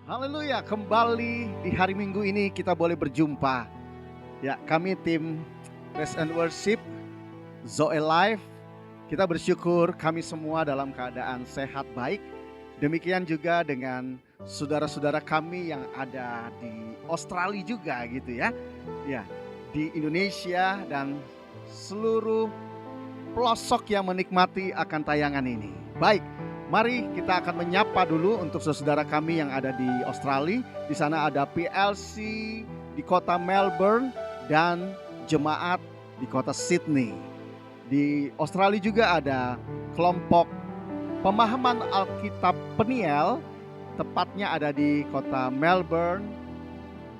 Haleluya, kembali di hari Minggu ini kita boleh berjumpa. Ya, kami tim Praise and Worship Zoe Life, kita bersyukur kami semua dalam keadaan sehat baik. Demikian juga dengan saudara-saudara kami yang ada di Australia juga gitu ya. Ya, di Indonesia dan seluruh pelosok yang menikmati akan tayangan ini. Baik, mari kita akan menyapa dulu untuk saudara kami yang ada di Australia. Di sana ada PLC di kota Melbourne dan jemaat di kota Sydney. Di Australia juga ada kelompok pemahaman Alkitab Peniel, tepatnya ada di kota Melbourne,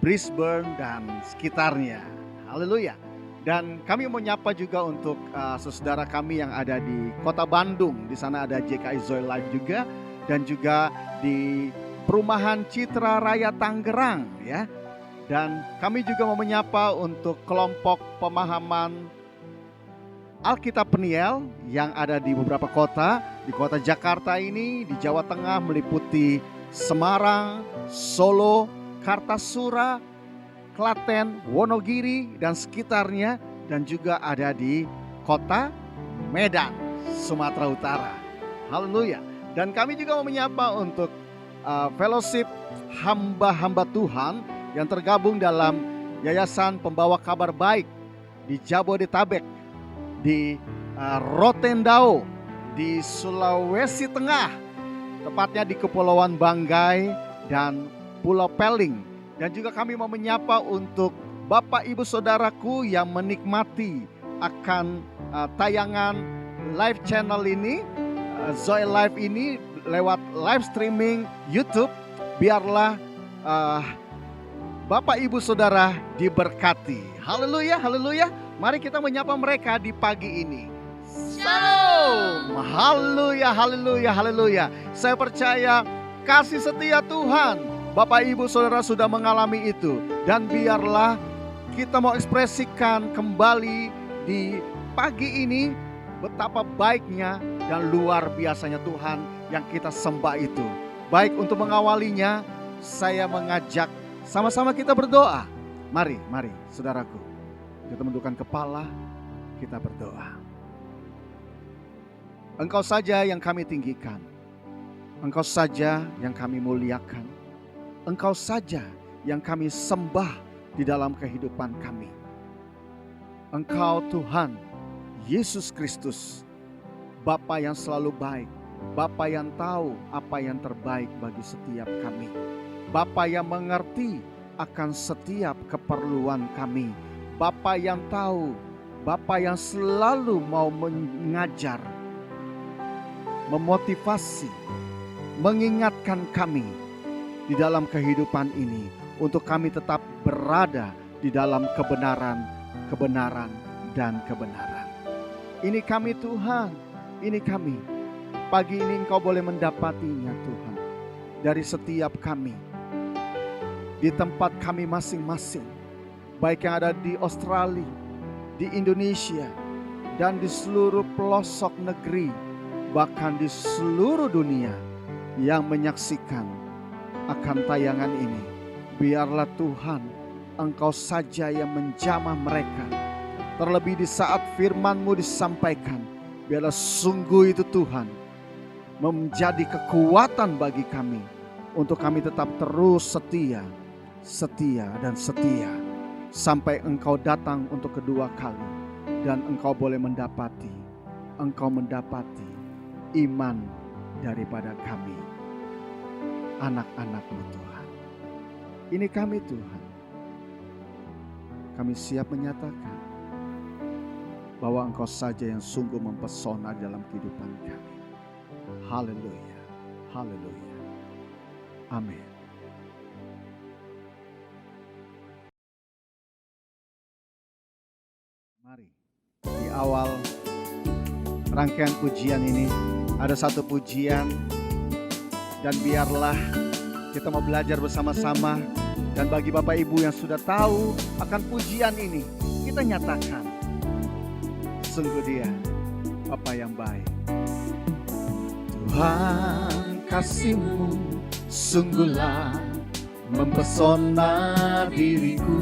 Brisbane dan sekitarnya. Haleluya. Dan kami mau nyapa juga untuk saudara kami yang ada di kota Bandung. Di sana ada JKI Zoe Life juga. Dan juga di perumahan Citra Raya Tangerang ya. Dan kami juga mau menyapa untuk kelompok pemahaman Alkitab Peniel yang ada di beberapa kota. Di kota Jakarta ini, di Jawa Tengah meliputi Semarang, Solo, Kartasura, Klaten, Wonogiri dan sekitarnya, dan juga ada di kota Medan, Sumatera Utara. Haleluya. Dan kami juga mau menyapa untuk fellowship hamba-hamba Tuhan yang tergabung dalam Yayasan Pembawa Kabar Baik di Jabodetabek, di Rotendao, di Sulawesi Tengah, tepatnya di Kepulauan Banggai dan Pulau Peling. Dan juga kami mau menyapa untuk Bapak Ibu Saudaraku yang menikmati akan tayangan live channel ini, Zoe Live ini lewat live streaming YouTube. Biarlah Bapak Ibu Saudara diberkati. Haleluya, haleluya. Mari kita menyapa mereka di pagi ini. Shalom. Haleluya, haleluya, haleluya. Saya percaya kasih setia Tuhan Bapak Ibu Saudara sudah mengalami itu. Dan biarlah kita mau ekspresikan kembali di pagi ini betapa baiknya dan luar biasanya Tuhan yang kita sembah itu. Baik, untuk mengawalinya saya mengajak sama-sama kita berdoa. Mari saudaraku, kita tundukkan kepala, kita berdoa. Engkau saja yang kami tinggikan, Engkau saja yang kami muliakan, Engkau saja yang kami sembah di dalam kehidupan kami. Engkau Tuhan Yesus Kristus, Bapa yang selalu baik, Bapa yang tahu apa yang terbaik bagi setiap kami, Bapa yang mengerti akan setiap keperluan kami, Bapa yang tahu, Bapa yang selalu mau mengajar, memotivasi, mengingatkan kami di dalam kehidupan ini, untuk kami tetap berada di dalam kebenaran, kebenaran, dan kebenaran. Ini kami Tuhan, ini kami. Pagi ini Engkau boleh mendapatinya Tuhan, dari setiap kami, di tempat kami masing-masing, baik yang ada di Australia, di Indonesia, dan di seluruh pelosok negeri, bahkan di seluruh dunia yang menyaksikan akan tayangan ini. Biarlah Tuhan Engkau saja yang menjamah mereka. Terlebih di saat firman-Mu disampaikan, biarlah sungguh itu Tuhan menjadi kekuatan bagi kami, untuk kami tetap terus setia, setia dan setia, sampai Engkau datang untuk kedua kali. Dan Engkau boleh mendapati, Engkau mendapati iman daripada kami, anak-anak-Mu Tuhan. Ini kami Tuhan. Kami siap menyatakan bahwa Engkau saja yang sungguh mempesona dalam kehidupan kami. Haleluya, haleluya, amin. Mari, di awal rangkaian pujian ini ada satu pujian. Dan biarlah kita mau belajar bersama-sama. Dan bagi Bapak Ibu yang sudah tahu akan pujian ini, kita nyatakan, sungguh Dia Bapa yang baik. Tuhan kasih-Mu sungguhlah mempesona diriku.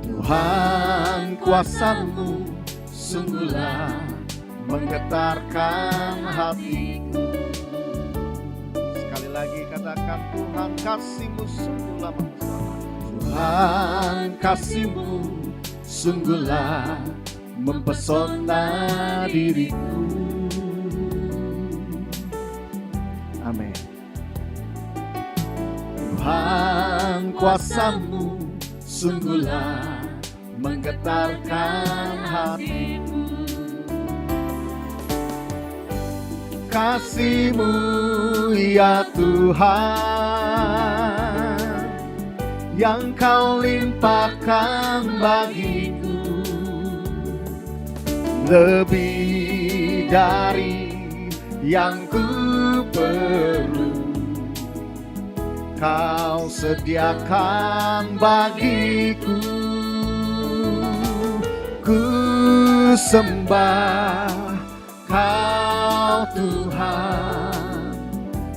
Tuhan, kuasa-Mu sungguhlah menggetarkan hatiku. Sekali lagi katakan, Tuhan, kasih-Mu sungguhlah mempesona. Tuhan, kasih-Mu sungguhlah mempesona diriku. Amin. Tuhan, kuasa-Mu sungguhlah menggetarkan hatiku. Kasih-Mu ya Tuhan, yang Kau limpahkan bagiku, lebih dari yang ku perlu. Kau sediakan bagiku. Ku sembah Kau Tuhan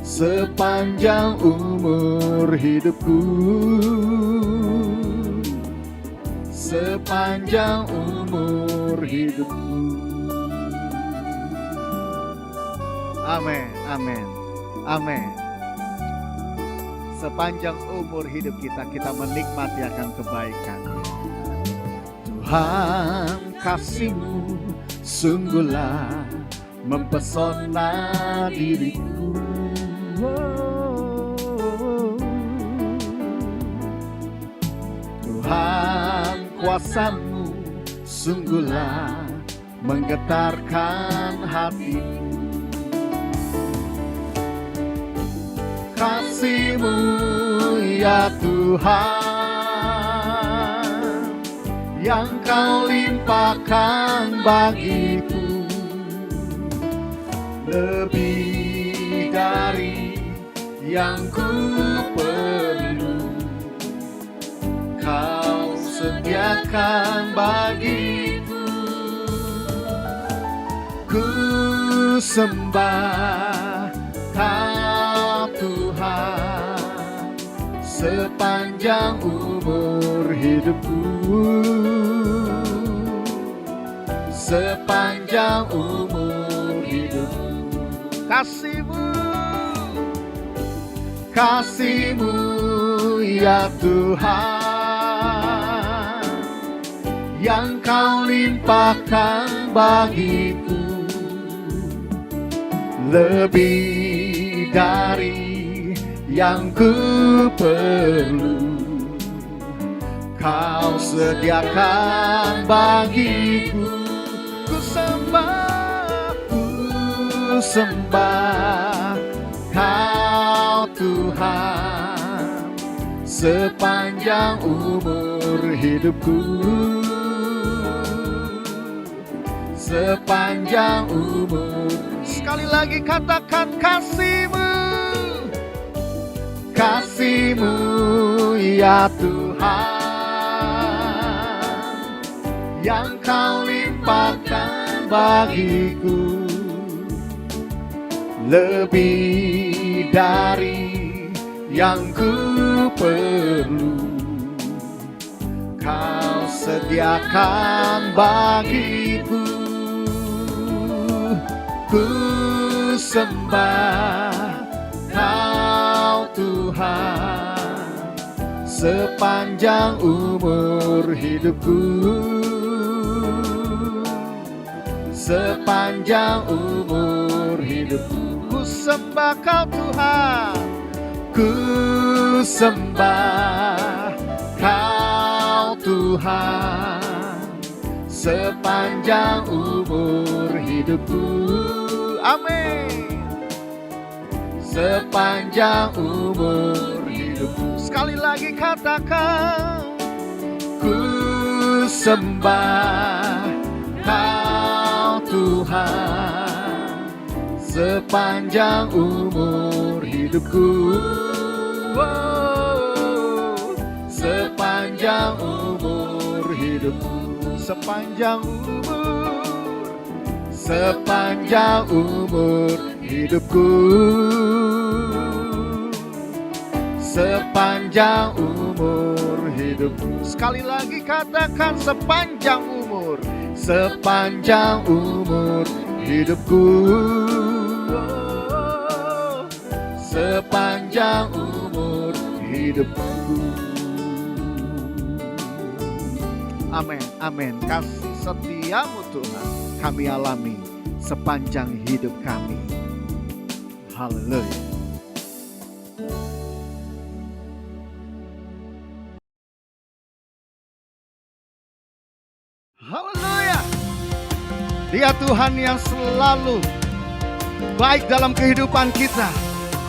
sepanjang umur hidupku, sepanjang umur hidupku. Amin, amin, amin. Sepanjang umur hidup kita menikmati akan kebaikan. Tuhan, kasih-Mu sungguhlah mempesona diriku. Tuhan, kuasa-Mu sungguhlah menggetarkan hatiku. Kasih-Mu ya Tuhan, yang Kau limpahkan bagiku, lebih dari yang ku perlu. Kau sediakan bagiku. Ku sembah Kau Tuhan sepanjang umur hidupku, sepanjang umur hidupku. Kasih-Mu, kasih-Mu ya Tuhan, yang Kau limpahkan bagiku, lebih dari yang ku perlu. Kau sediakan bagiku. Ku sembah Kau Tuhan sepanjang umur hidupku, sepanjang umur. Sekali lagi katakan, kasih-Mu, kasih-Mu ya Tuhan, yang Kau limpahkan bagiku, lebih dari yang ku perlu. Kau sediakan bagiku. Ku sembah Kau Tuhan sepanjang umur hidupku, sepanjang umur hidupku. Ku sembah Kau Tuhan, ku sembah Kau Tuhan sepanjang umur hidupku. Amin. Sepanjang umur hidupku. Sekali lagi katakan, ku sembah Kau Tuhan sepanjang umur hidupku. Sepanjang umur hidupku. Sepanjang umur, sepanjang umur hidupku. Sepanjang umur hidupku. Sekali lagi katakan sepanjang umur. Sepanjang umur hidupku. Sepanjang umur hidupku. Amin, amin. Kasih setiamu Tuhan kami alami sepanjang hidup kami. Haleluya. Haleluya. Dia Tuhan yang selalu baik dalam kehidupan kita.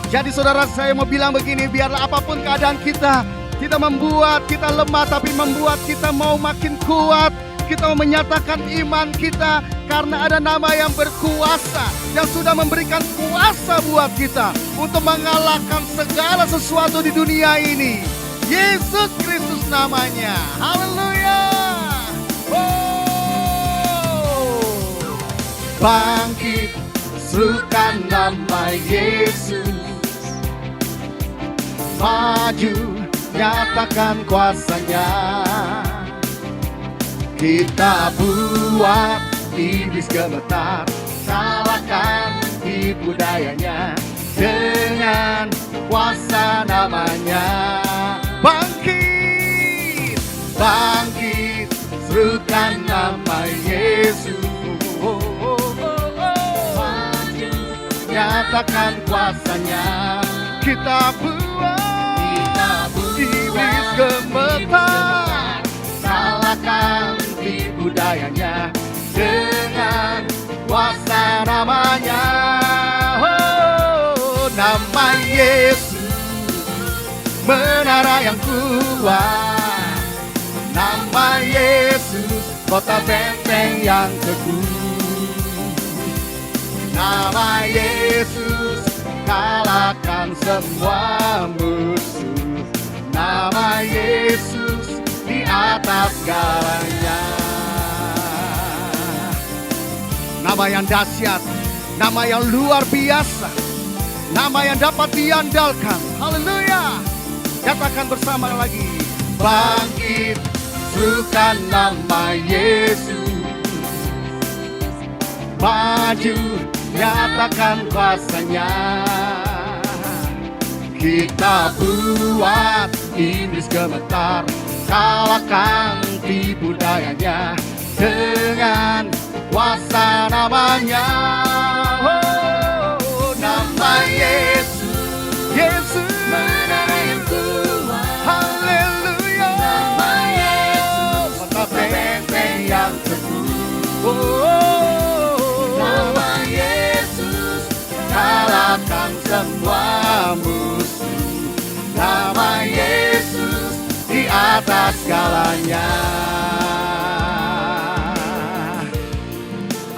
Jadi saudara, saya mau bilang begini, biarlah apapun keadaan kita, tidak membuat kita lemah, tapi membuat kita mau makin kuat. Kita mau menyatakan iman kita karena ada nama yang berkuasa, yang sudah memberikan kuasa buat kita untuk mengalahkan segala sesuatu di dunia ini. Yesus Kristus namanya. Haleluya. Bangkit, serukan nama Yesus. Maju, nyatakan kuasanya. Kita buat iblis gemetar, salahkan tipu dayanya dengan kuasa namanya. Bangkit, bangkit, serukan nama Yesus. Maju, nyatakan kuasanya. Kita buat iblis gemetar, salahkan tipu dayanya dengan kuasa namanya. Oh, nama Yesus, menara yang kuat. Nama Yesus, kota benteng yang teguh. Nama Yesus, kalahkan semua musuh. Nama Yesus di atas segalanya. Nama yang dahsyat, nama yang luar biasa, nama yang dapat diandalkan. Haleluya. Katakan bersama lagi. Bangkit, serukan nama Yesus. Maju, nyatakan kuasanya. Kita buat iblis gemetar, kalahkan tipu dayanya dengan kuasa namanya. Oh, nama Yesus, Yesus menara yang kuat. Haleluya. Nama Yesus, kota benteng yang teguh. Oh, nama Yesus, kalahkan semua musuh. Nama Yesus di atas segalanya.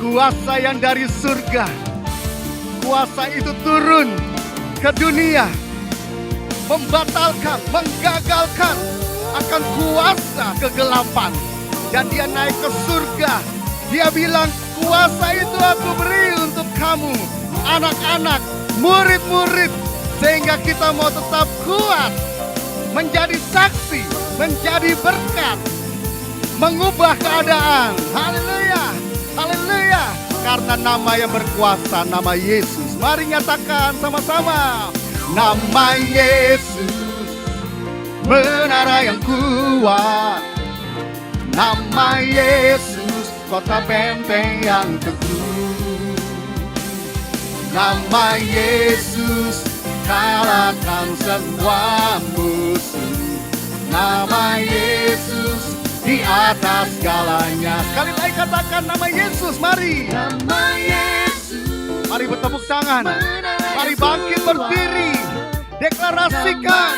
Kuasa yang dari surga, kuasa itu turun ke dunia, membatalkan, menggagalkan akan kuasa kegelapan. Dan dia naik ke surga. Dia bilang, kuasa itu aku beri untuk kamu, anak-anak, murid-murid, sehingga kita mau tetap kuat, menjadi saksi, menjadi berkat, mengubah keadaan. Haleluya, haleluya. Karena nama yang berkuasa, nama Yesus. Mari nyatakan sama-sama. Nama Yesus, menara yang kuat. Nama Yesus, kota benteng yang teguh. Nama Yesus, kalahkan semua musuh. Nama Yesus di atas segalanya. Sekali lagi katakan nama Yesus, mari. Nama Yesus. Mari bertepuk tangan. Mari bangkit berdiri. Deklarasikan.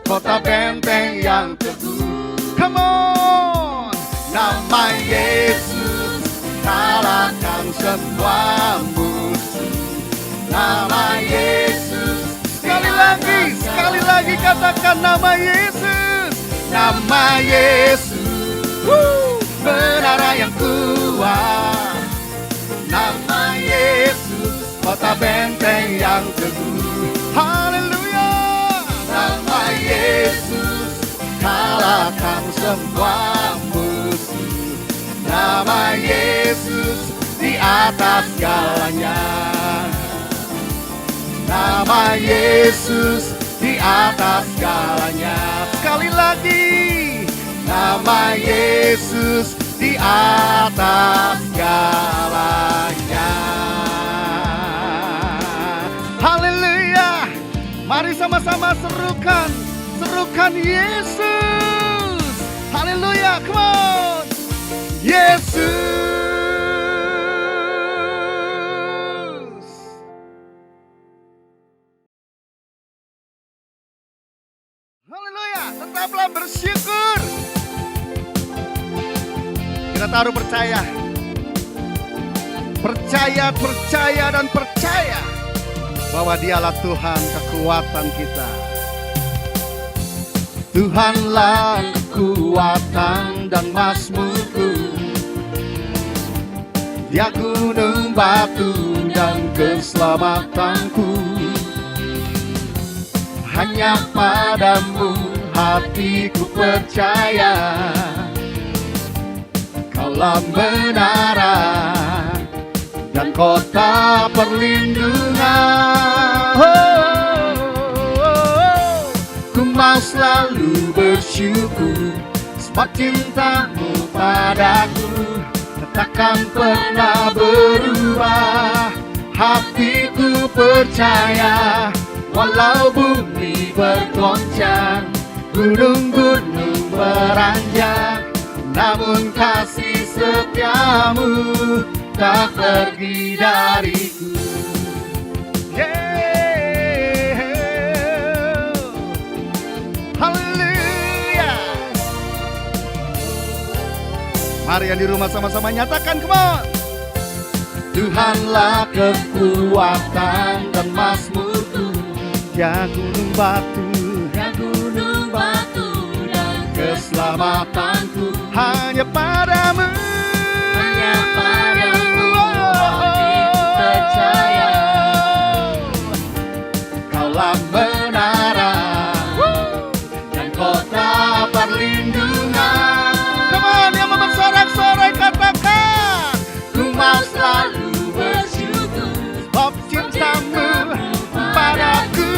Kota benteng yang teguh. Come on. Nama Yesus, kalahkan semua musuh. Nama Yesus. Sekali lagi katakan nama Yesus. Nama Yesus, menara yang kuat. Nama Yesus, kota kota benteng yang teguh. Haleluya. Nama Yesus kalahkan semua musuh. Nama Yesus di atas segalanya. Nama Yesus di atas segalanya. Sekali lagi, nama Yesus di atas segalanya. Haleluya. Mari sama-sama serukan Yesus. Haleluya, come on. Yesus. Haleluya, tetaplah bersyukur. Kita taruh percaya, dan percaya bahwa Dialah Tuhan kekuatan kita. Tuhanlah kekuatan dan mazmurku, Dia gunung batu dan keselamatanku. Hanya padamu hatiku percaya, Kaulah menara dan kota perlindungan. Ku mau selalu bersyukur, sebab cintamu padaku takkan pernah berubah. Hatiku percaya, walau bumi bergoncang, gunung-gunung beranjak, namun kasih setiamu tak pergi dariku. Haleluya. Mari yang di rumah sama-sama nyatakan, come on. Tuhanlah kekuatan dan mazmurku, Dia gunung batu dan keselamatanku. Hanya padamu hati percaya, Kaulah menara dan kota perlindungan. Come on, yang bersorak-sorai katakan, ku mau selalu bersyukur, sebab cintamu padaku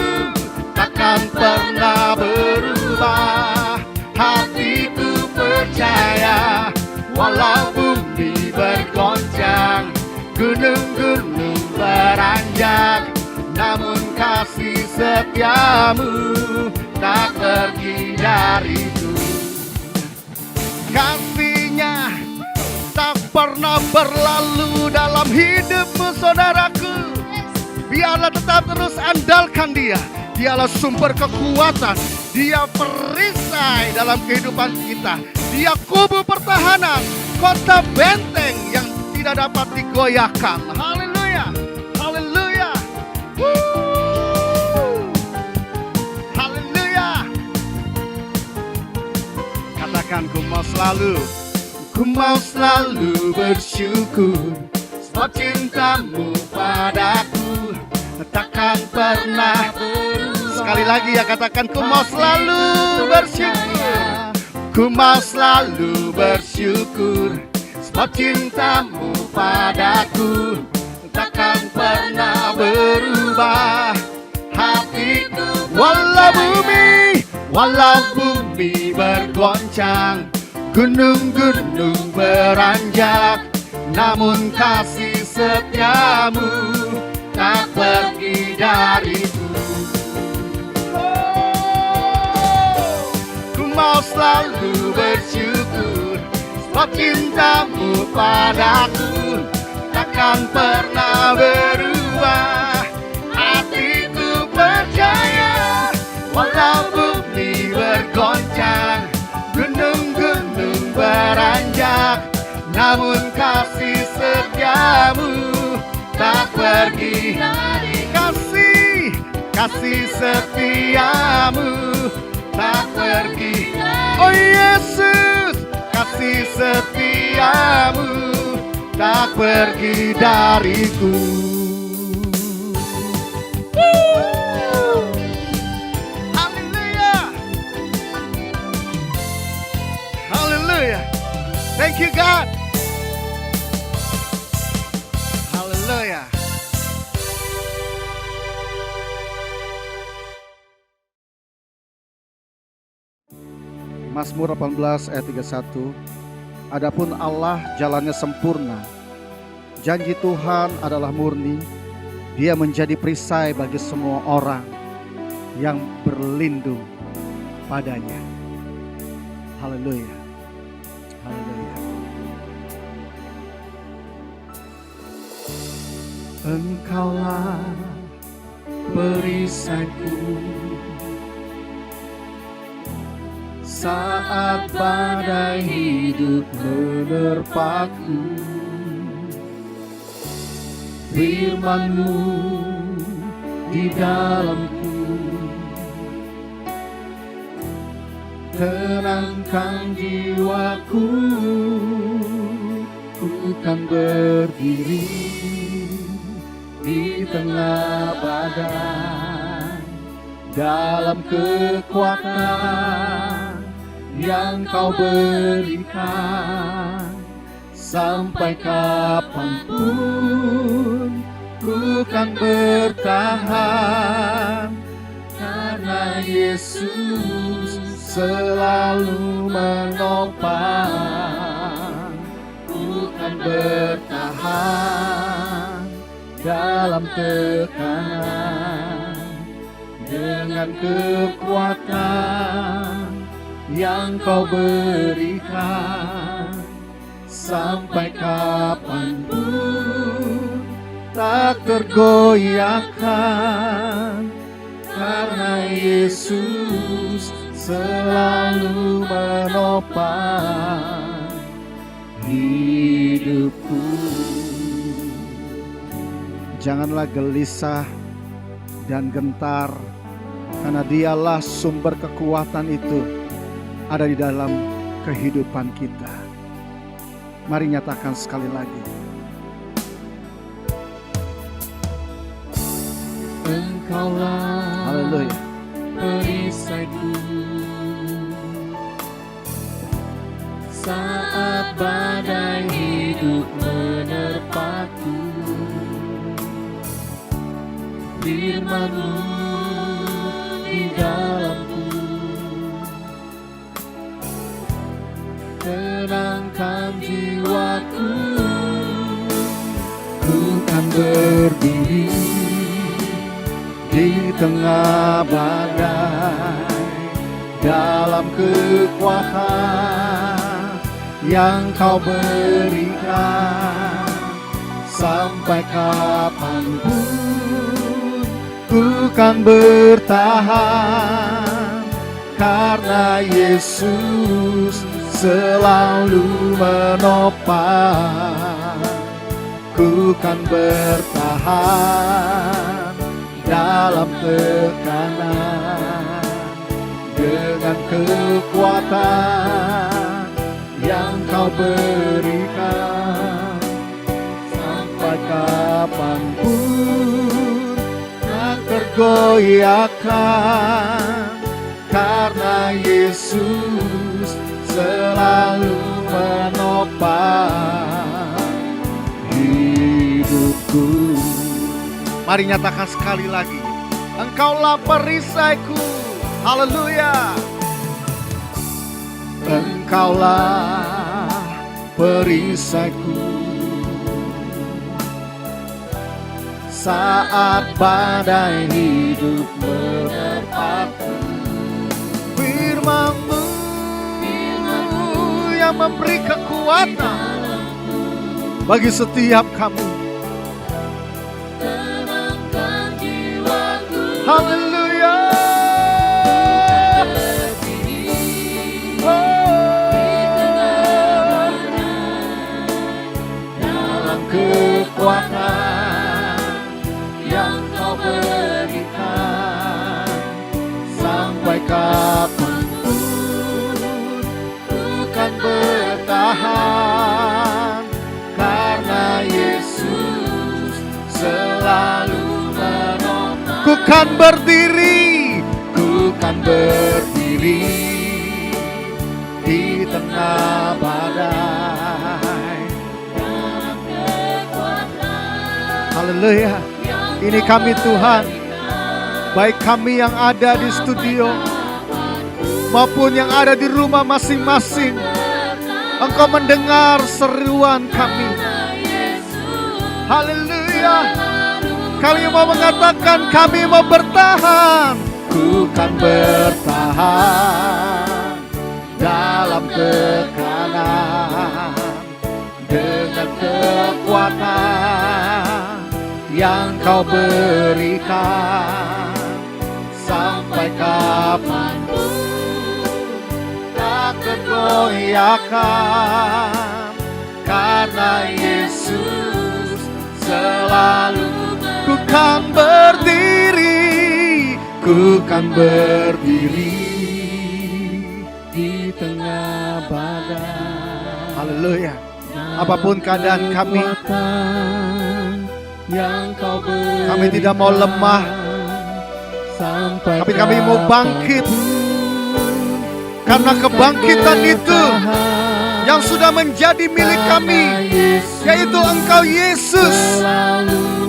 takkan pernah berubah. Hatiku percaya, walau bumi bergoncang, gunung-gunung beranjak, namun kasih setiamu tak pergi dariku. Kasih-Nya tak pernah berlalu dalam hidupmu, saudaraku. Biarlah tetap terus andalkan Dia. Dialah sumber kekuatan, Dia perisai dalam kehidupan kita. Dia kubu pertahanan, kota benteng yang tidak dapat digoyahkan. Haleluya, haleluya, haleluya. Katakan, ku mau selalu bersyukur, sebab cintamu padaku takkan pernah berubah. Sekali lagi ya, katakan, ku mau selalu bersyukur. Ku mau selalu bersyukur, sebab cintamu padaku takkan pernah berubah. Hatiku walau bumi bergoncang, gunung-gunung beranjak, namun kasih setiamu tak pergi dariku. Ku mau selalu bersyukur, sebab cintamu padaku takkan pernah berubah. Hatiku percaya, walau bumi bergoncang, gunung-gunung beranjak, namun kasih setiamu tak pergi. Kasih setiamu tak pergi. Oh Yesus, kasih setiamu tak pergi dariku. Haleluya. Thank you God. Haleluya. Mazmur 18 ayat 31. Adapun Allah jalannya sempurna, janji Tuhan adalah murni, Dia menjadi perisai bagi semua orang yang berlindung padanya. Haleluya. Haleluya. Engkaulah perisaiku saat badai hidup menerpaku. Firman-Mu di dalamku tenangkan jiwaku. Ku kan berdiri di tengah badai dalam kekuatan yang Kau berikan. Sampai kapanpun ku kan bertahan, karena Yesus selalu menopang. Ku kan bertahan dalam tekanan dengan kekuatan yang Kau berikan. Sampai kapanpun tak tergoyahkan, karena Yesus selalu menopang hidupku. Janganlah gelisah dan gentar, karena Dialah sumber kekuatan itu ada di dalam kehidupan kita. Mari nyatakan sekali lagi. Engkaulah haleluya perisaiku saat badai hidup menerpaku. Firman-Mu di dalamku tenangkan jiwaku. Ku kan berdiri di tengah badai dalam kekuatan yang Kau berikan. Sampai kapanpun ku kan bertahan, karena Yesus selalu menopang. Ku kan bertahan dalam tekanan dengan kekuatan yang Kau berikan. Sampai kapanpun tak tergoyahkan, karena Yesus selalu menopang hidupku. Mari nyatakan sekali lagi. Engkaulah perisaiku. Haleluya. Engkaulah perisaiku saat badai hidup menerpaku. Firman-Mu yang memberi kekuatan bagi setiap kami. Tenangkan jiwaku. Haleluya. Dalam kekuatan yang Kau berikan. Sampai kapanpun ku kan bertahan, karena Yesus selalu menopang. Ku kan berdiri, ku kan berdiri di tengah Haleluya. Ini kami Tuhan, baik kami yang ada di studio maupun yang ada di rumah masing-masing. Engkau mendengar seruan kami. Haleluya. Kami mau mengatakan kami mau bertahan. Ku kan bertahan dalam tekanan dengan kekuatan yang kau berikan. Sampai kapanpun tak tergoyahkan, karena Yesus selalu. Ku kan berdiri, ku kan berdiri di tengah badai. Haleluya. Apapun keadaan kami, kami tidak mau lemah, tapi kami mau bangkit. Karena kebangkitan itu yang sudah menjadi milik kami, yaitu Engkau Yesus,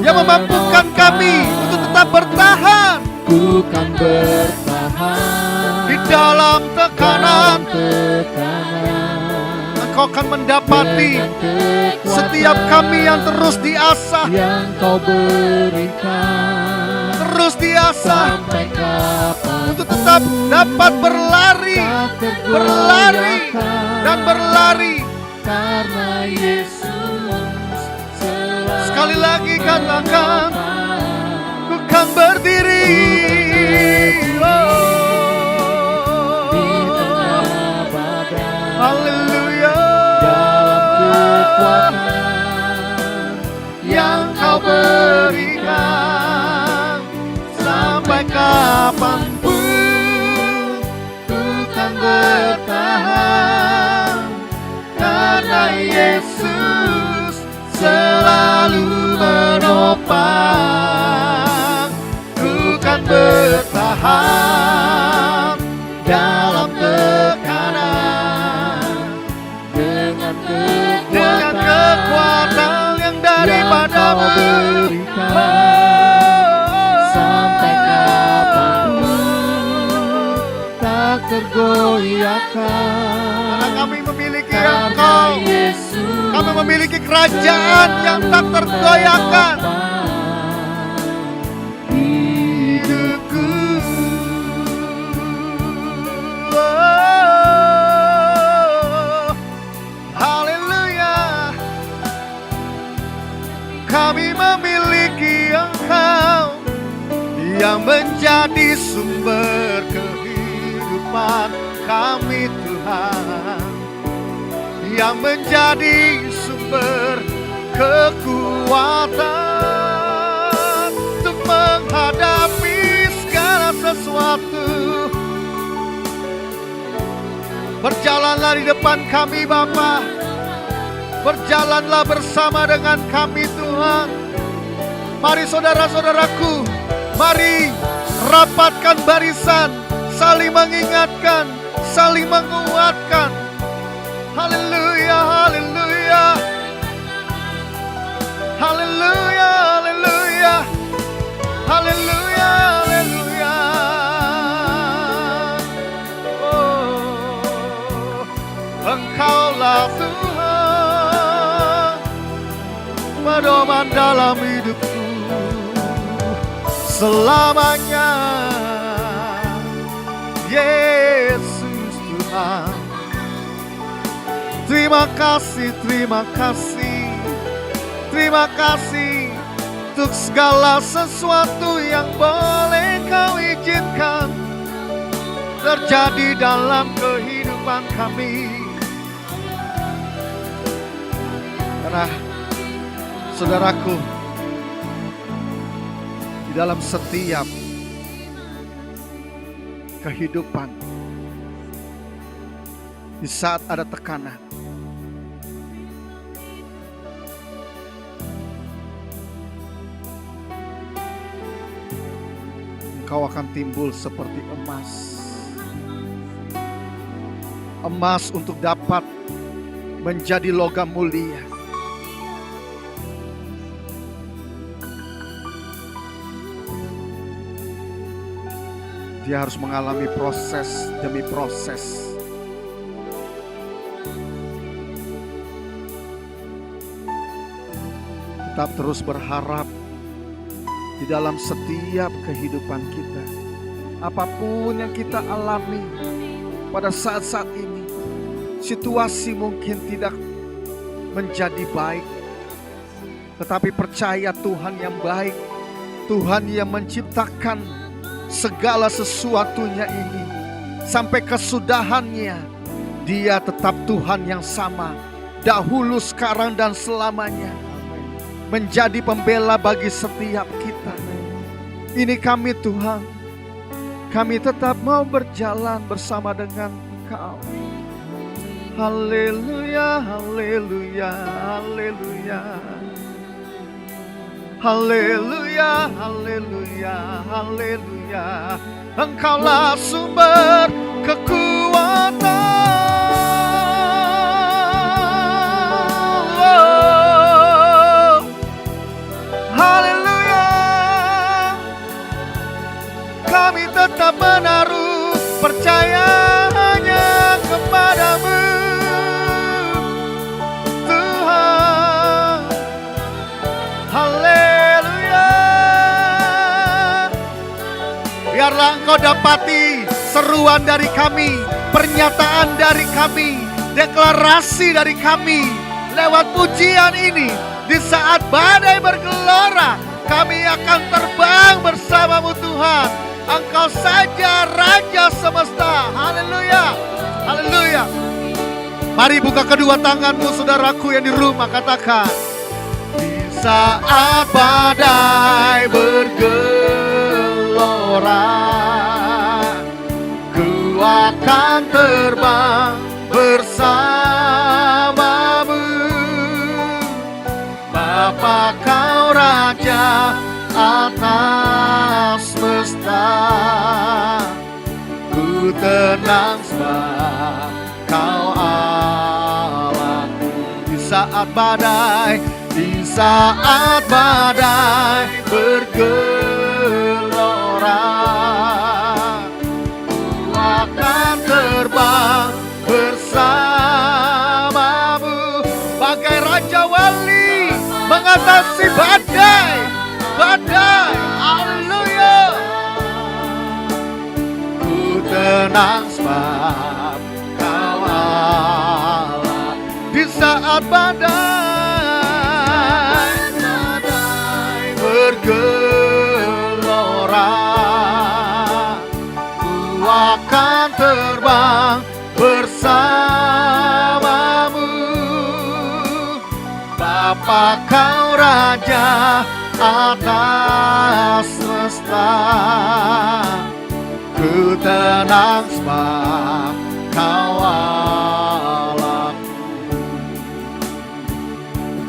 yang memampukan kami untuk tetap bertahan. Bukan bertahan di dalam tekanan. Engkau akan mendapati setiap kami yang terus diasah, yang Kau berikan, terus diasah untuk tetap dapat berlari, berlari dan berlari. Karena Yesus sekali lagi katakan, ku kan berdiri. Haleluya. Kekuatan yang Kau berikan, sampai kapanpun ku kan bertahan. Karena Yesus selalu menopang. Ku kan bertahan dalam tekanan dengan kekuatan yang daripada-Mu. Sampai kapanpun tak tergoyahkan. Karena kami memiliki Engkau, kami memiliki kerajaan yang tak tergoyahkan. Hidupku, haleluya. Kami memiliki Engkau yang menjadi sumber kehidupan kami, Tuhan, yang menjadi sumber kekuatan untuk menghadapi segala sesuatu. Berjalanlah di depan kami, Bapa. Berjalanlah bersama dengan kami, Tuhan. Mari saudara-saudaraku, mari rapatkan barisan, saling mengingatkan, saling menguatkan. Haleluya, haleluya. Haleluya, haleluya. Haleluya, haleluya. Oh, Engkaulah Tuhan, pedoman dalam hidupku selamanya. Yesus Tuhan, terima kasih, terima kasih, terima kasih untuk segala sesuatu yang boleh Kau izinkan terjadi dalam kehidupan kami. Karena saudaraku, di dalam setiap kehidupan, di saat ada tekanan, Engkau akan timbul seperti emas. Emas untuk dapat menjadi logam mulia. Dia harus mengalami proses demi proses. Tetap terus berharap di dalam setiap kehidupan kita. Apapun yang kita alami pada saat-saat ini, situasi mungkin tidak menjadi baik, tetapi percaya Tuhan yang baik, Tuhan yang menciptakan segala sesuatunya ini sampai kesudahannya. Dia tetap Tuhan yang sama, dahulu, sekarang, dan selamanya, menjadi pembela bagi setiap kita. Ini kami Tuhan, kami tetap mau berjalan bersama dengan Engkau. Haleluya, haleluya, haleluya. Haleluya, haleluya, haleluya. Engkaulah sumber kekuatan. Haleluya. Kami tetap menaruh percayanya kepadamu, Tuhan. Haleluya. Biarlah Engkau dapati seruan dari kami, pernyataan dari kami, deklarasi dari kami lewat pujian ini. Di saat badai bergelora, kami akan terbang bersamamu Tuhan. Engkau saja Raja semesta. Haleluya, haleluya. Mari buka kedua tanganmu, saudaraku yang di rumah, katakan: di saat badai bergelora, ku akan terbang bersamamu. Bapa, Kau Raja atas semesta. Ku tenang sebab Kau Allahku. Di saat badai bergelora, ku akan terbang bersamamu. Bagai Raja Wali mengatasi badai. Haleluya. Ku tenang sebab Kau Allah. Di saat badai bergelora, ku akan terbang bersamamu. Bapa, Kau Raja atas semesta. Ku tenang sebab Kau Allahku.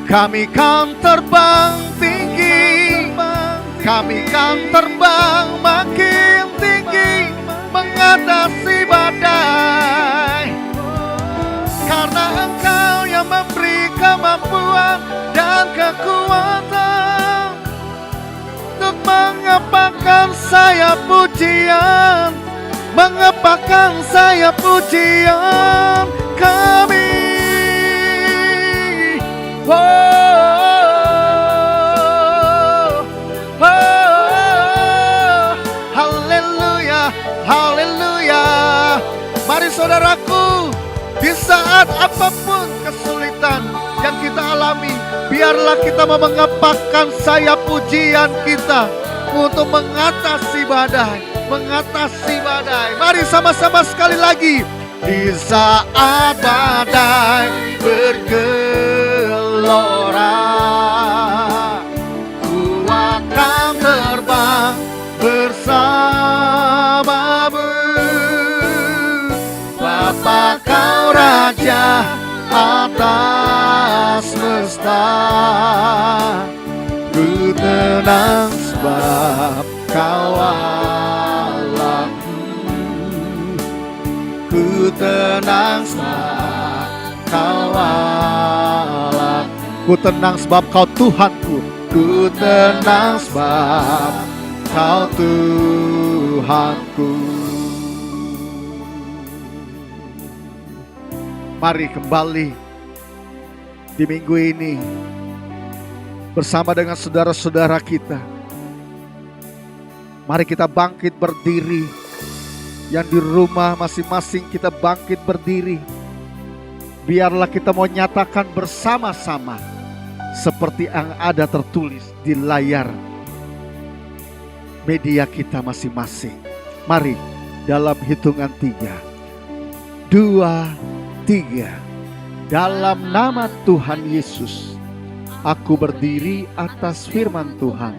Kami kan terbang tinggi, kami kan terbang makin tinggi, mengatasi badai. Karena Engkau yang memberi kemampuan dan kekuatan untuk mengepakkan sayap pujian, mengepakkan sayap pujian kami. Oh, oh, oh, haleluya, haleluya. Mari saudaraku, di saat apapun kesulitan yang kita alami, biarlah kita mengepakkan sayap pujian kita untuk mengatasi badai, mengatasi badai. Mari sama-sama sekali lagi. Di saat badai bergelora, ku akan terbang bersamamu. Bapa, Kau Raja atas semesta. Ku tenang sebab Kau Allahku. Ku tenang sebab Kau Allahku. Ku tenang sebab Kau Tuhanku. Ku tenang sebab Kau Tuhanku. Tuhanku. Mari kembali di minggu ini bersama dengan saudara-saudara kita. Mari kita bangkit berdiri. Yang di rumah masing-masing kita bangkit berdiri. Biarlah kita mau nyatakan bersama-sama seperti yang ada tertulis di layar media kita masing-masing. Mari dalam hitungan 3, 2, 3. Dalam nama Tuhan Yesus, aku berdiri atas firman Tuhan.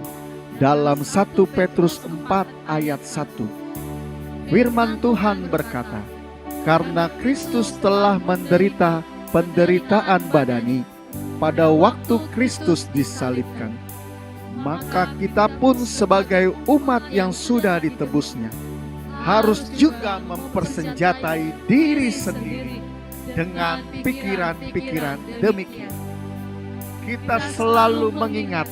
Dalam 1 Petrus 4 ayat 1. Firman Tuhan berkata, karena Kristus telah menderita penderitaan badani pada waktu Kristus disalibkan, maka kita pun sebagai umat yang sudah ditebusnya harus juga mempersenjatai diri sendiri dengan pikiran-pikiran demikian. Kita selalu mengingat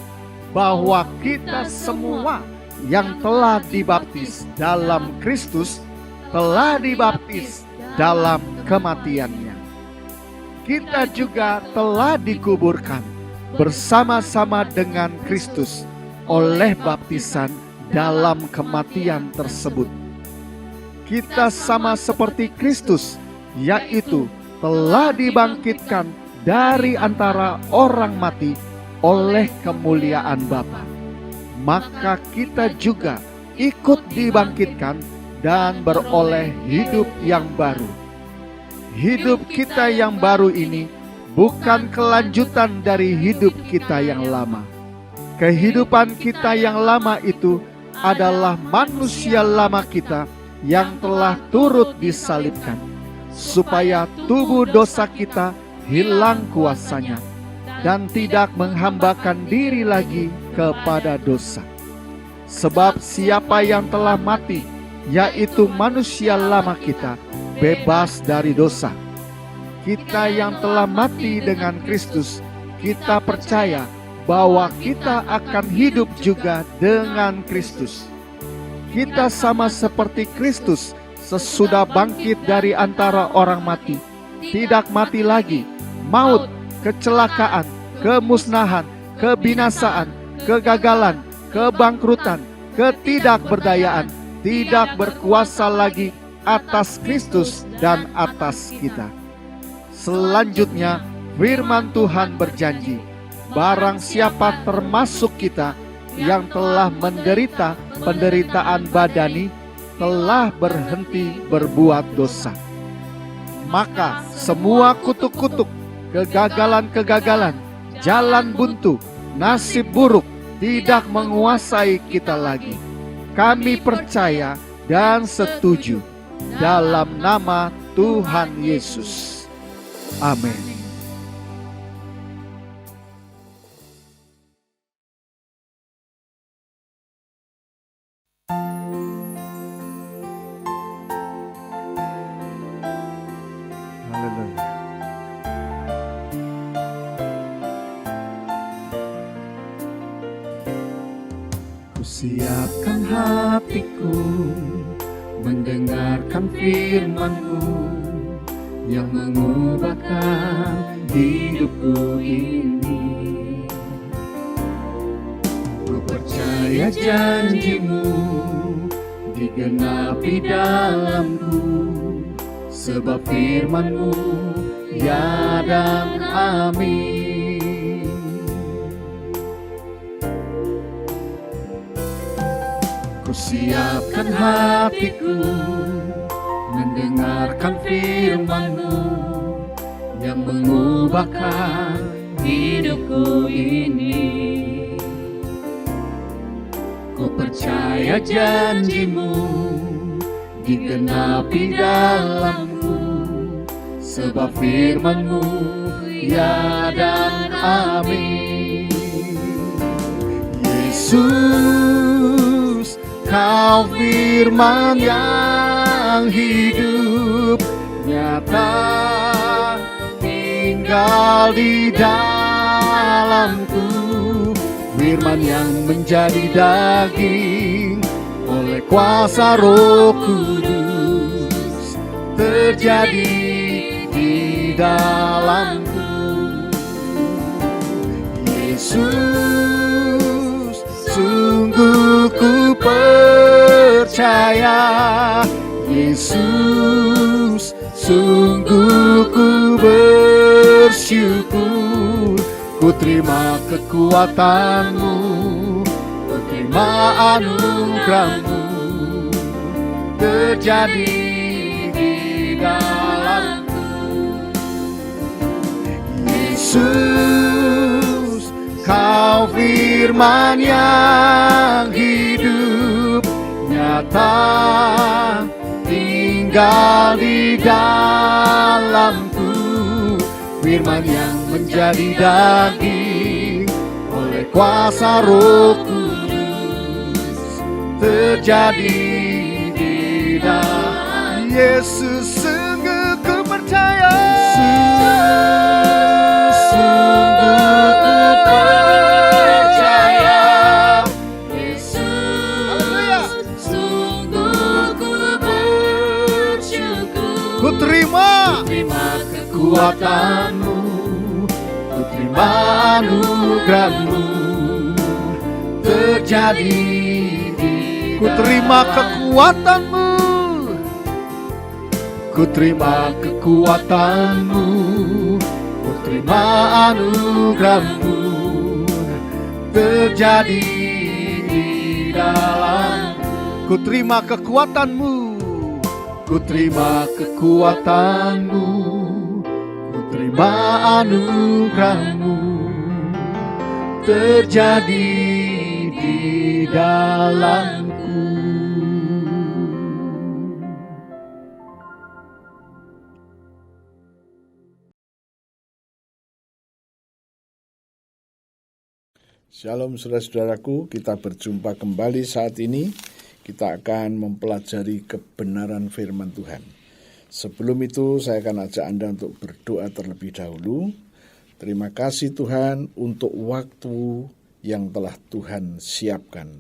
bahwa kita semua yang telah dibaptis dalam Kristus telah dibaptis dalam kematiannya. Kita juga telah dikuburkan bersama-sama dengan Kristus oleh baptisan dalam kematian tersebut. Kita sama seperti Kristus, yaitu telah dibangkitkan dari antara orang mati oleh kemuliaan Bapa. Maka kita juga ikut dibangkitkan dan beroleh hidup yang baru. Hidup kita yang baru ini bukan kelanjutan dari hidup kita yang lama. Kehidupan kita yang lama itu adalah manusia lama kita yang telah turut disalibkan, supaya tubuh dosa kita hilang kuasanya dan tidak menghambakan diri lagi kepada dosa. Sebab siapa yang telah mati, yaitu manusia lama kita, bebas dari dosa. Kita yang telah mati dengan Kristus, kita percaya bahwa kita akan hidup juga dengan Kristus. Kita sama seperti Kristus sesudah bangkit dari antara orang mati. Tidak mati lagi, maut, kecelakaan, kemusnahan, kebinasaan, kegagalan, kebangkrutan, ketidakberdayaan tidak berkuasa lagi atas Kristus dan atas kita. Selanjutnya, firman Tuhan berjanji, barang siapa termasuk kita yang telah menderita penderitaan badani, telah berhenti berbuat dosa. Maka semua kutuk-kutuk, kegagalan-kegagalan, jalan buntu, nasib buruk tidak menguasai kita lagi. Kami percaya dan setuju dalam nama Tuhan Yesus. Amin. Haleluya. Kusiapkan hatiku mendengarkan firman-Mu yang mengubahkan hidupku ini. Ku percaya janji-Mu digenapi dalamku, sebab firman-Mu ya dan amin. Ku siapkan hatiku mendengarkan firman-Mu yang mengubahkan hidupku ini. Ku percaya janji-Mu digenapi dalamku, sebab firman-Mu ya dan amin. Yesus, Kau firman yang hidup, nyata tinggal di dalamku. Firman yang menjadi daging, oleh kuasa Roh Kudus terjadi di dalamku. Yesus, sungguh ku percaya. Yesus, sungguh ku bersyukur. Ku terima kekuatan-Mu, ku terima anugerah-Mu terjadi di dalamku. Yesus, Kau firman yang hidup, nyata tinggal di dalamku. Firman yang menjadi daging oleh kuasa Roh Kudus terjadi di dalam. Yesus, sungguh ku percaya. Sungguh ku percaya. Yesus, sungguh ku bersyukur. Ku terima kekuatan-Mu, ku terima anugerah-Mu terjadi. Ku terima kekuatan-Mu, ku terima kekuatan-Mu, ku terima anugerah-Mu terjadi di dalam. Ku terima kekuatan-Mu, ku terima kekuatan-Mu, ku terima anugerah-Mu terjadi di dalamku. Shalom saudara-saudaraku, kita berjumpa kembali saat ini. Kita akan mempelajari kebenaran firman Tuhan. Sebelum itu saya akan ajak Anda untuk berdoa terlebih dahulu. Terima kasih Tuhan untuk waktu yang telah Tuhan siapkan.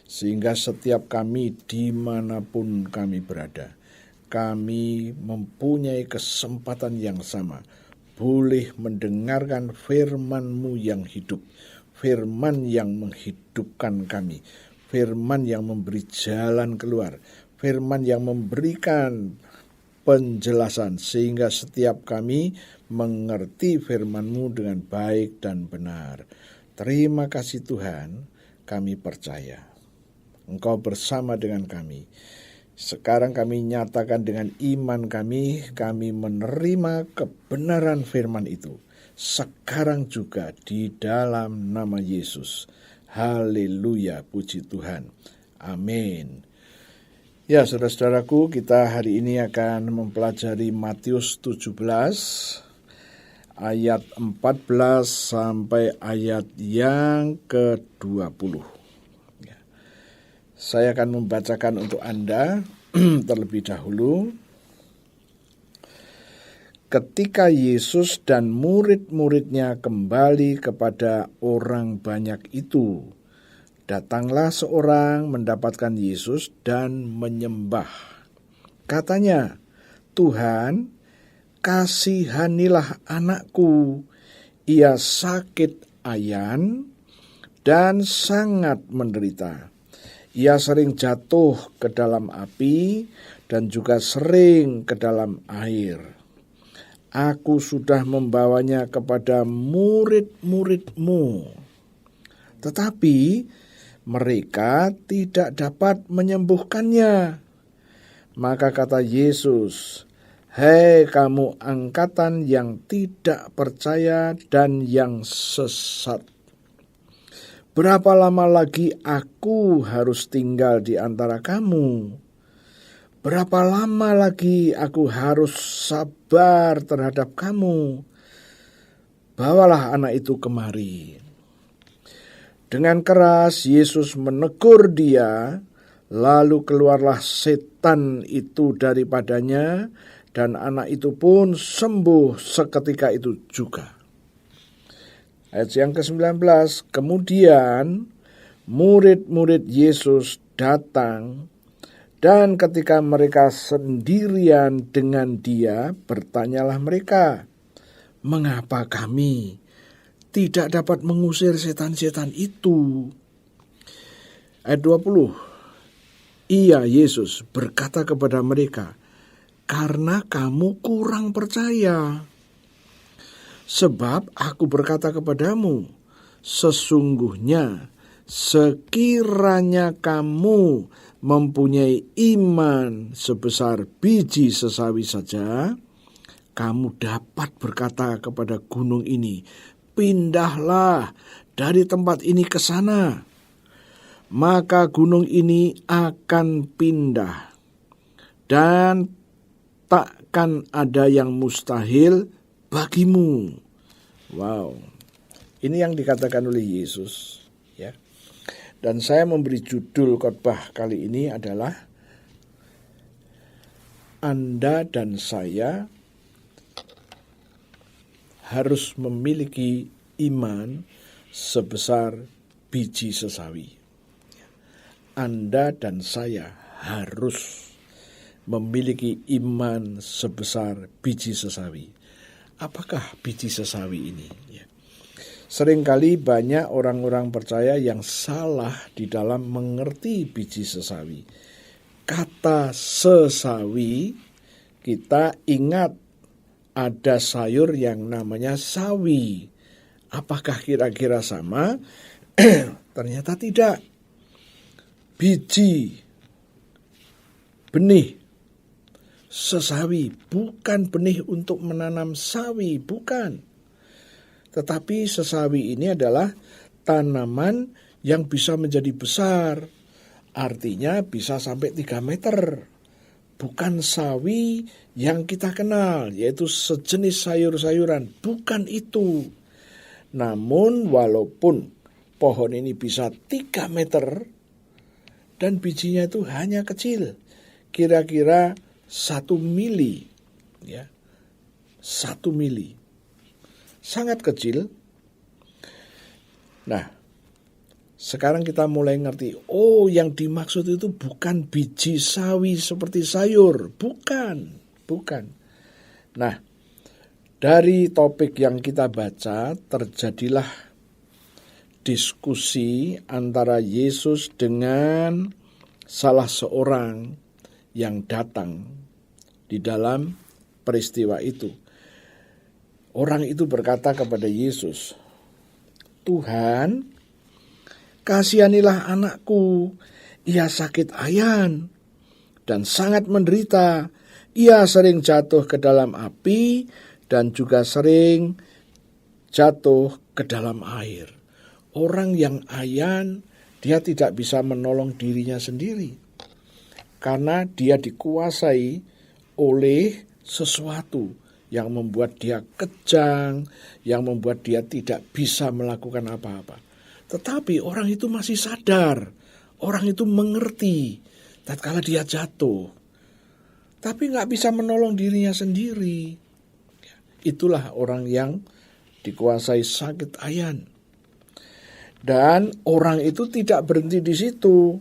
Sehingga setiap kami dimanapun kami berada, kami mempunyai kesempatan yang sama. Boleh mendengarkan firman-Mu yang hidup. Firman yang menghidupkan kami, firman yang memberi jalan keluar, firman yang memberikan penjelasan sehingga setiap kami mengerti firman-Mu dengan baik dan benar. Terima kasih Tuhan, kami percaya Engkau bersama dengan kami. Sekarang kami nyatakan dengan iman kami menerima kebenaran firman itu. Sekarang juga di dalam nama Yesus. Haleluya, puji Tuhan. Amin. Ya, saudara-saudaraku, kita hari ini akan mempelajari Matius 17 ayat 14 sampai ayat yang ke-20. Ya. Saya akan membacakan untuk Anda terlebih dahulu. Ketika Yesus dan murid-muridnya kembali kepada orang banyak itu, datanglah seorang mendapatkan Yesus dan menyembah. Katanya, "Tuhan, kasihanilah anakku. Ia sakit ayan dan sangat menderita. Ia sering jatuh ke dalam api dan juga sering ke dalam air. Aku sudah membawanya kepada murid-murid-Mu, tetapi mereka tidak dapat menyembuhkannya." Maka kata Yesus, "Hei kamu angkatan yang tidak percaya dan yang sesat. Berapa lama lagi aku harus tinggal di antara kamu? Berapa lama lagi aku harus sabar terhadap kamu? Bawalah anak itu kemari." Dengan keras Yesus menegur dia, lalu keluarlah setan itu daripadanya, dan anak itu pun sembuh seketika itu juga. Ayat yang ke-19, kemudian murid-murid Yesus datang Dan ketika mereka sendirian dengan dia, bertanyalah mereka, "Mengapa kami tidak dapat mengusir setan-setan itu?" Ayat 20. Ia, Yesus, berkata kepada mereka, "Karena kamu kurang percaya. Sebab aku berkata kepadamu, sesungguhnya sekiranya kamu mempunyai iman sebesar biji sesawi saja, kamu dapat berkata kepada gunung ini, 'Pindahlah dari tempat ini ke sana.' Maka gunung ini akan pindah, dan takkan ada yang mustahil bagimu." Wow, ini yang dikatakan oleh Yesus, ya. Dan saya memberi judul khotbah kali ini adalah Anda dan saya harus memiliki iman sebesar biji sesawi. Anda dan saya harus memiliki iman sebesar biji sesawi. Apakah biji sesawi ini? Ya. Seringkali banyak orang-orang percaya yang salah di dalam mengerti biji sesawi. Kata sesawi, kita ingat ada sayur yang namanya sawi. Apakah kira-kira sama? Ternyata tidak. Biji, benih, sesawi, bukan benih untuk menanam sawi, bukan. Tetapi sesawi ini adalah tanaman yang bisa menjadi besar. Artinya bisa sampai 3 meter. Bukan sawi yang kita kenal, yaitu sejenis sayur-sayuran. Bukan itu. Namun walaupun pohon ini bisa 3 meter, dan bijinya itu hanya kecil. Kira-kira 1 mili. Ya, 1 mili. Sangat kecil. Nah, sekarang kita mulai ngerti, oh yang dimaksud itu bukan biji sawi seperti sayur. Bukan. Nah, dari topik yang kita baca, terjadilah diskusi antara Yesus dengan salah seorang yang datang di dalam peristiwa itu. Orang itu berkata kepada Yesus, "Tuhan, kasihanilah anakku. Ia sakit ayan dan sangat menderita. Ia sering jatuh ke dalam api dan juga sering jatuh ke dalam air." Orang yang ayan, dia tidak bisa menolong dirinya sendiri. Karena dia dikuasai oleh sesuatu yang membuat dia kejang, yang membuat dia tidak bisa melakukan apa-apa. Tetapi orang itu masih sadar, orang itu mengerti tatkala dia jatuh, tapi nggak bisa menolong dirinya sendiri. Itulah orang yang dikuasai sakit ayan. Dan orang itu tidak berhenti di situ.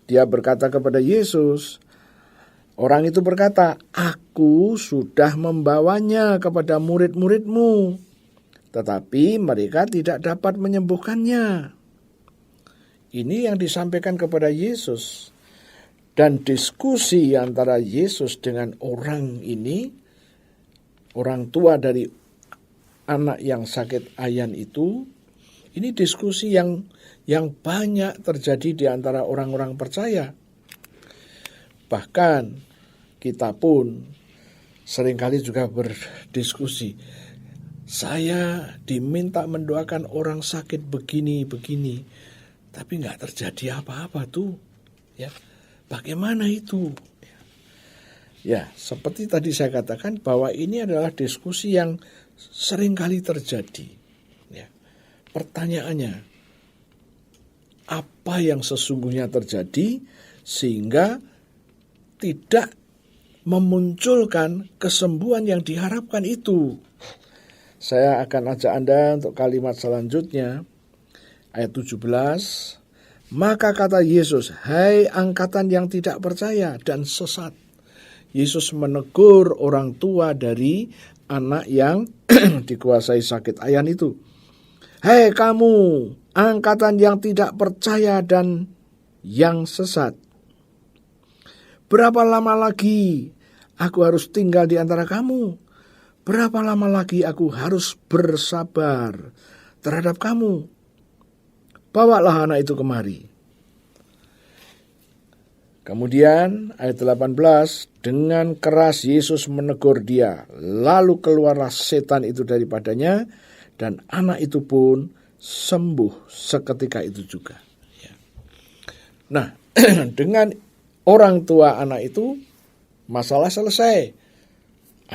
Dia berkata kepada Yesus, orang itu berkata, "Aku sudah membawanya kepada murid-muridmu, tetapi mereka tidak dapat menyembuhkannya." Ini yang disampaikan kepada Yesus. Dan diskusi antara Yesus dengan orang ini, orang tua dari anak yang sakit ayan itu, ini diskusi yang banyak terjadi di antara orang-orang percaya. Bahkan kita pun seringkali juga berdiskusi. Saya diminta mendoakan orang sakit begini, tapi nggak terjadi apa-apa tuh. Ya, bagaimana itu? Ya, seperti tadi saya katakan bahwa ini adalah diskusi yang seringkali terjadi. Ya, pertanyaannya, apa yang sesungguhnya terjadi sehingga tidak memunculkan kesembuhan yang diharapkan itu? Saya akan ajak Anda untuk kalimat selanjutnya, ayat 17. Maka kata Yesus, hai angkatan yang tidak percaya dan sesat. Yesus menegur orang tua dari anak yang dikuasai sakit ayan itu. Hei kamu, angkatan yang tidak percaya dan yang sesat. Berapa lama lagi aku harus tinggal di antara kamu? Berapa lama lagi aku harus bersabar terhadap kamu? Bawalah anak itu kemari. Kemudian ayat 18, dengan keras Yesus menegur dia. Lalu keluarlah setan itu daripadanya, dan anak itu pun sembuh seketika itu juga. Nah, dengan orang tua anak itu, masalah selesai.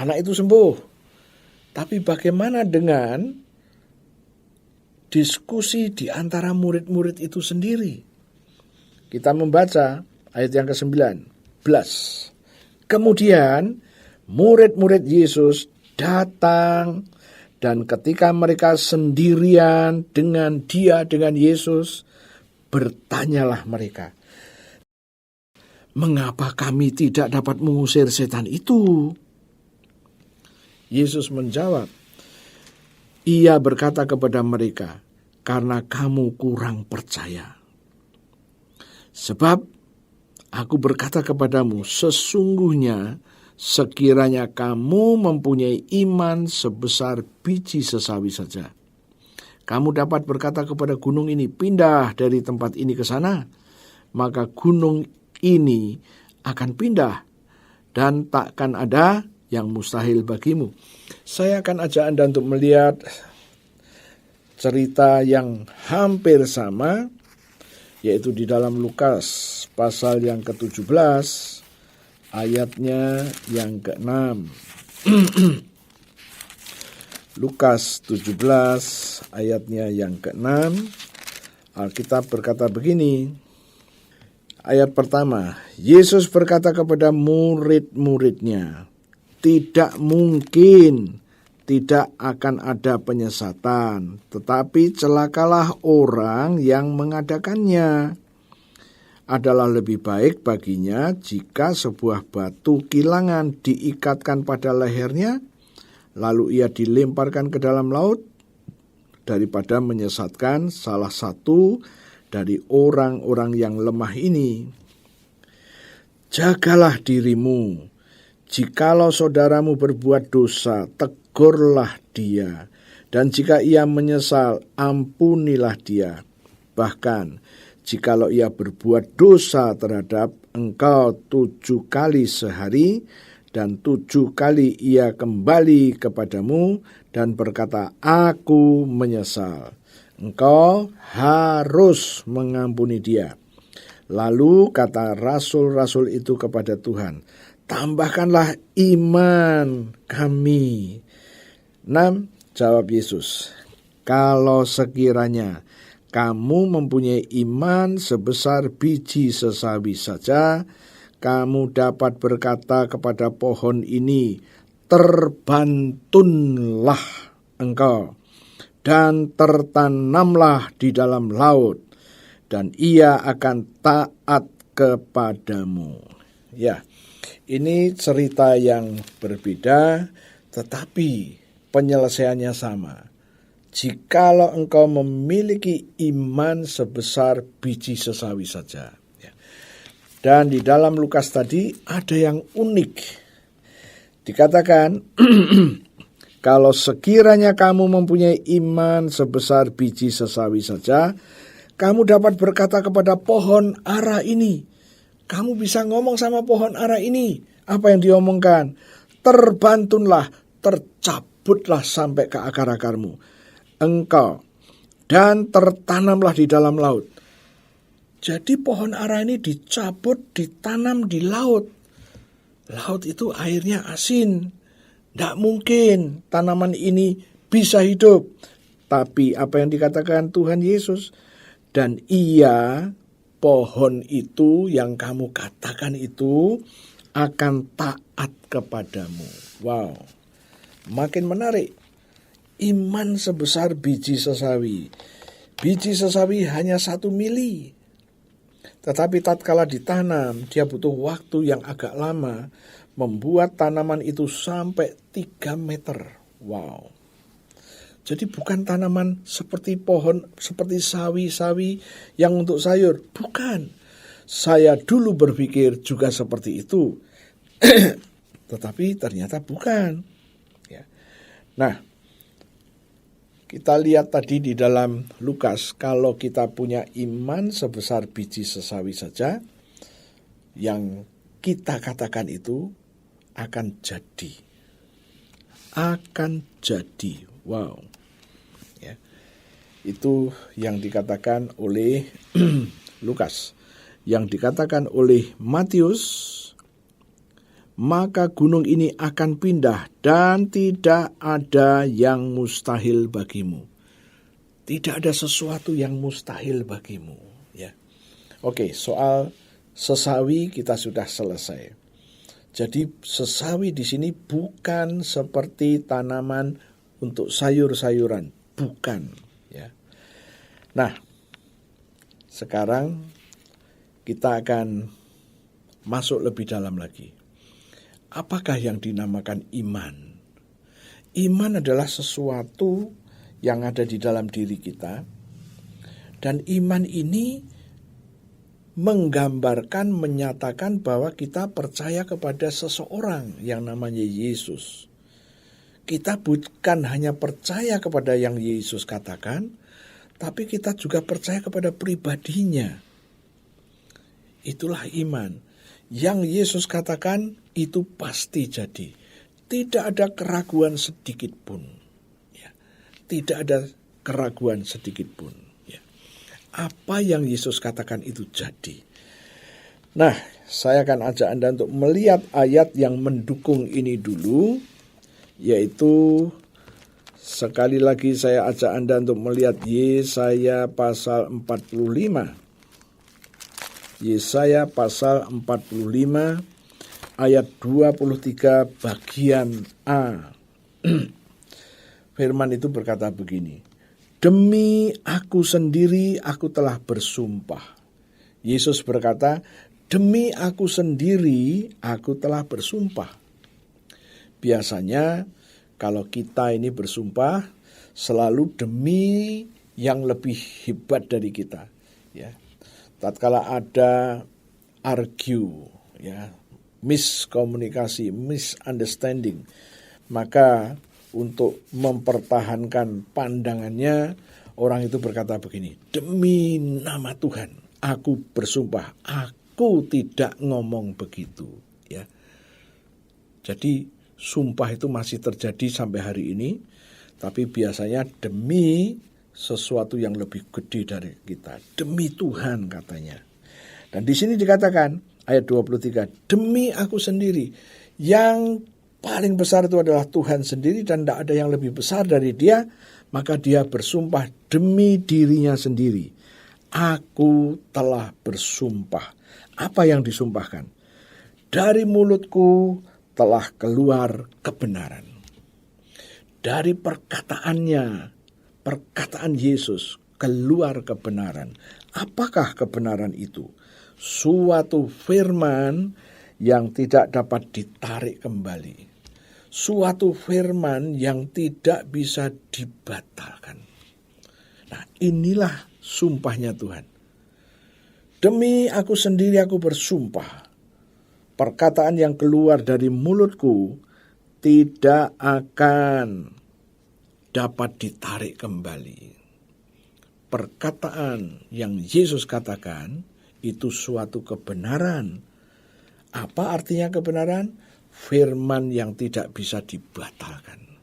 Anak itu sembuh. Tapi bagaimana dengan diskusi di antara murid-murid itu sendiri? Kita membaca ayat yang ke-19. Kemudian murid-murid Yesus datang, dan ketika mereka sendirian dengan Yesus, bertanyalah mereka, mengapa kami tidak dapat mengusir setan itu? Yesus menjawab, ia berkata kepada mereka, karena kamu kurang percaya. Sebab aku berkata kepadamu, sesungguhnya sekiranya kamu mempunyai iman sebesar biji sesawi saja, kamu dapat berkata kepada gunung ini, pindah dari tempat ini ke sana, maka gunung ini akan pindah, dan takkan ada yang mustahil bagimu. Saya akan ajak Anda untuk melihat cerita yang hampir sama, yaitu di dalam Lukas pasal yang ke-17 ayatnya yang ke-6. Lukas 17 ayatnya yang ke-6. Alkitab berkata begini. Ayat pertama, Yesus berkata kepada murid-muridnya, tidak mungkin tidak akan ada penyesatan, tetapi celakalah orang yang mengadakannya. Adalah lebih baik baginya jika sebuah batu kilangan diikatkan pada lehernya, lalu ia dilemparkan ke dalam laut, daripada menyesatkan salah satu dari orang-orang yang lemah ini. Jagalah dirimu. Jikalau saudaramu berbuat dosa, tegurlah dia. Dan jika ia menyesal, ampunilah dia. Bahkan, jikalau ia berbuat dosa terhadap engkau 7 kali sehari, dan 7 kali ia kembali kepadamu dan berkata, aku menyesal, engkau harus mengampuni dia. Lalu kata rasul-rasul itu kepada Tuhan, tambahkanlah iman kami. 6. Jawab Yesus, kalau sekiranya kamu mempunyai iman sebesar biji sesawi saja, kamu dapat berkata kepada pohon ini, terbantunlah engkau, dan tertanamlah di dalam laut, dan ia akan taat kepadamu. Ya, ini cerita yang berbeda, tetapi penyelesaiannya sama. Jikalau engkau memiliki iman sebesar biji sesawi saja. Dan di dalam Lukas tadi ada yang unik. Dikatakan, kalau sekiranya kamu mempunyai iman sebesar biji sesawi saja, kamu dapat berkata kepada pohon ara ini. Kamu bisa ngomong sama pohon ara ini. Apa yang diomongkan? Terbantunlah, tercabutlah sampai ke akar-akarmu engkau, dan tertanamlah di dalam laut. Jadi pohon ara ini dicabut, ditanam di laut. Laut itu airnya asin. Tidak mungkin tanaman ini bisa hidup. Tapi apa yang dikatakan Tuhan Yesus, dan ia, pohon itu yang kamu katakan itu, akan taat kepadamu. Wow, makin menarik. Iman sebesar biji sesawi. Biji sesawi hanya 1 mili. Tetapi tatkala ditanam, dia butuh waktu yang agak lama, membuat tanaman itu sampai 3 meter. Wow. Jadi bukan tanaman seperti pohon, seperti sawi-sawi yang untuk sayur. Bukan. Saya dulu berpikir juga seperti itu. Tetapi ternyata bukan. Ya. Nah, kita lihat tadi di dalam Lukas, kalau kita punya iman sebesar biji sesawi saja, yang kita katakan itu akan jadi. Akan jadi. Wow. Ya. Itu yang dikatakan oleh Lukas. Yang dikatakan oleh Matius, maka gunung ini akan pindah dan tidak ada yang mustahil bagimu. Tidak ada sesuatu yang mustahil bagimu. Ya. Oke, soal sesawi kita sudah selesai. Jadi sesawi di sini bukan seperti tanaman untuk sayur-sayuran, bukan. Ya. Nah, sekarang kita akan masuk lebih dalam lagi. Apakah yang dinamakan iman? Iman adalah sesuatu yang ada di dalam diri kita, dan iman ini menggambarkan, menyatakan bahwa kita percaya kepada seseorang yang namanya Yesus. Kita bukan hanya percaya kepada yang Yesus katakan, tapi kita juga percaya kepada pribadinya. Itulah iman. Yang Yesus katakan itu pasti jadi. Tidak ada keraguan sedikit pun. Ya. Tidak ada keraguan sedikit pun. Ya. Apa yang Yesus katakan itu jadi. Nah, saya akan ajak Anda untuk melihat ayat yang mendukung ini dulu, yaitu sekali lagi saya ajak Anda untuk melihat Yesaya pasal 45. Yesaya pasal 45 ayat 23 bagian A. Firman itu berkata begini, demi aku sendiri aku telah bersumpah. Yesus berkata, demi aku sendiri aku telah bersumpah. Biasanya kalau kita ini bersumpah selalu demi yang lebih hebat dari kita. Ya. Tatkala ada argue, ya, miskomunikasi, misunderstanding, maka untuk mempertahankan pandangannya, orang itu berkata begini, demi nama Tuhan, aku bersumpah, aku tidak ngomong begitu. Ya. Jadi sumpah itu masih terjadi sampai hari ini, tapi biasanya demi sesuatu yang lebih gede dari kita. Demi Tuhan katanya. Dan di sini dikatakan ayat 23, demi aku sendiri. Yang paling besar itu adalah Tuhan sendiri dan tidak ada yang lebih besar dari dia. Maka dia bersumpah demi dirinya sendiri. Aku telah bersumpah. Apa yang disumpahkan? Dari mulutku telah keluar kebenaran. Dari perkataannya, perkataan Yesus keluar kebenaran. Apakah kebenaran itu? Suatu firman yang tidak dapat ditarik kembali. Suatu firman yang tidak bisa dibatalkan. Nah, inilah sumpahnya Tuhan. Demi aku sendiri aku bersumpah. Perkataan yang keluar dari mulutku tidak akan dapat ditarik kembali. Perkataan yang Yesus katakan itu suatu kebenaran. Apa artinya kebenaran? Firman yang tidak bisa dibatalkan.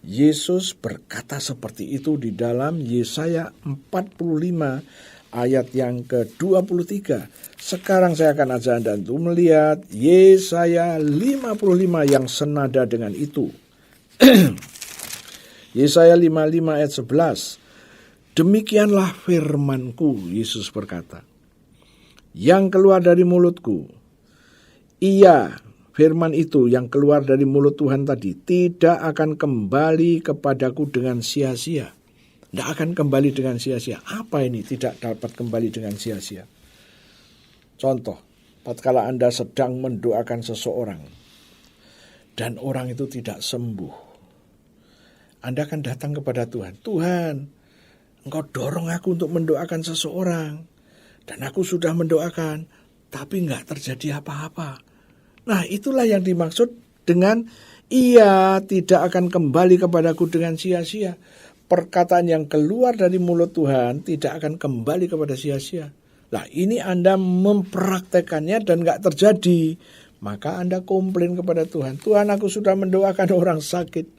Yesus berkata seperti itu di dalam Yesaya 45 ayat yang ke-23. Sekarang saya akan ajak Anda untuk melihat Yesaya 55 yang senada dengan itu. Yesaya 55 ayat 11. Demikianlah firmanku, Yesus berkata, yang keluar dari mulutku. Iya, firman itu yang keluar dari mulut Tuhan tadi tidak akan kembali kepadaku dengan sia-sia. Tidak akan kembali dengan sia-sia. Apa ini tidak dapat kembali dengan sia-sia? Contoh, tatkala Anda sedang mendoakan seseorang dan orang itu tidak sembuh, Anda akan datang kepada Tuhan. Tuhan, Engkau dorong aku untuk mendoakan seseorang, dan aku sudah mendoakan, tapi nggak terjadi apa-apa. Nah, itulah yang dimaksud dengan ia tidak akan kembali kepadaku dengan sia-sia. Perkataan yang keluar dari mulut Tuhan tidak akan kembali kepada sia-sia. Nah, ini Anda mempraktekannya dan nggak terjadi. Maka Anda komplain kepada Tuhan. Tuhan, aku sudah mendoakan orang sakit.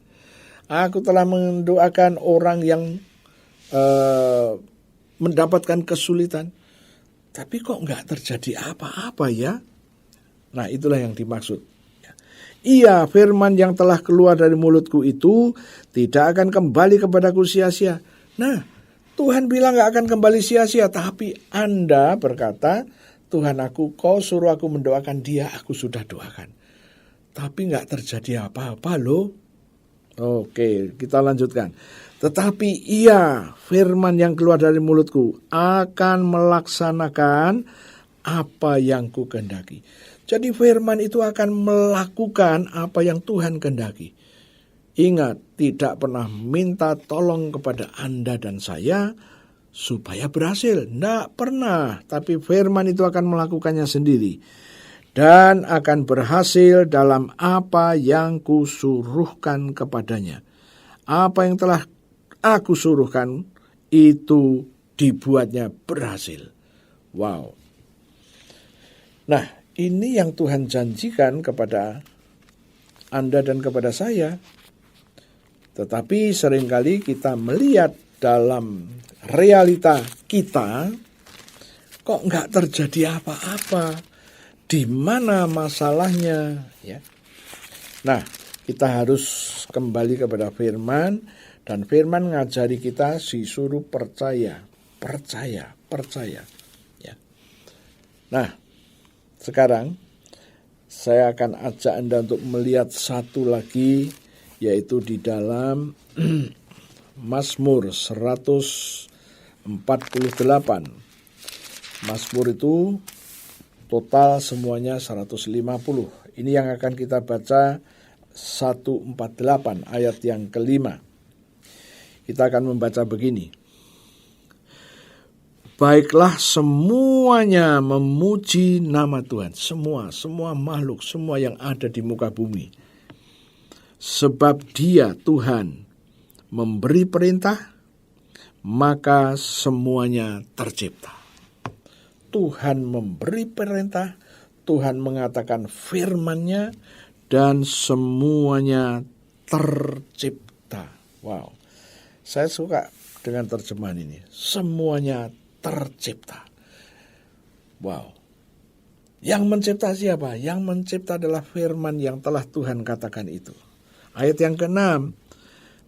Aku telah mendoakan orang yang mendapatkan kesulitan. Tapi kok nggak terjadi apa-apa ya? Nah, itulah yang dimaksud. Iya, firman yang telah keluar dari mulutku itu tidak akan kembali kepadaku sia-sia. Nah, Tuhan bilang gak akan kembali sia-sia. Tapi Anda berkata, Tuhan kau suruh aku mendoakan dia, aku sudah doakan. Tapi gak terjadi apa-apa loh. Oke, kita lanjutkan. Tetapi iya, firman yang keluar dari mulutku akan melaksanakan apa yang ku kehendaki. Jadi firman itu akan melakukan apa yang Tuhan kehendaki. Ingat, tidak pernah minta tolong kepada Anda dan saya supaya berhasil. Tidak pernah. Tapi firman itu akan melakukannya sendiri. Dan akan berhasil dalam apa yang kusuruhkan kepadanya. Apa yang telah aku suruhkan itu dibuatnya berhasil. Wow. Nah, ini yang Tuhan janjikan kepada Anda dan kepada saya. Tetapi seringkali kita melihat dalam realita kita, kok nggak terjadi apa-apa? Di mana masalahnya? Ya. Nah, kita harus kembali kepada firman, dan firman ngajari kita disuruh percaya. Ya. Nah, sekarang saya akan ajak Anda untuk melihat satu lagi, yaitu di dalam Mazmur 148. Mazmur itu total semuanya 150. Ini yang akan kita baca 148 ayat yang kelima. Kita akan membaca begini. Baiklah semuanya memuji nama Tuhan. Semua makhluk, semua yang ada di muka bumi. Sebab Dia, Tuhan, memberi perintah, maka semuanya tercipta. Tuhan memberi perintah, Tuhan mengatakan firman-Nya, dan semuanya tercipta. Wow, saya suka dengan terjemahan ini. Semuanya tercipta. Wow. Yang mencipta siapa? Yang mencipta adalah firman yang telah Tuhan katakan itu. Ayat yang ke-6,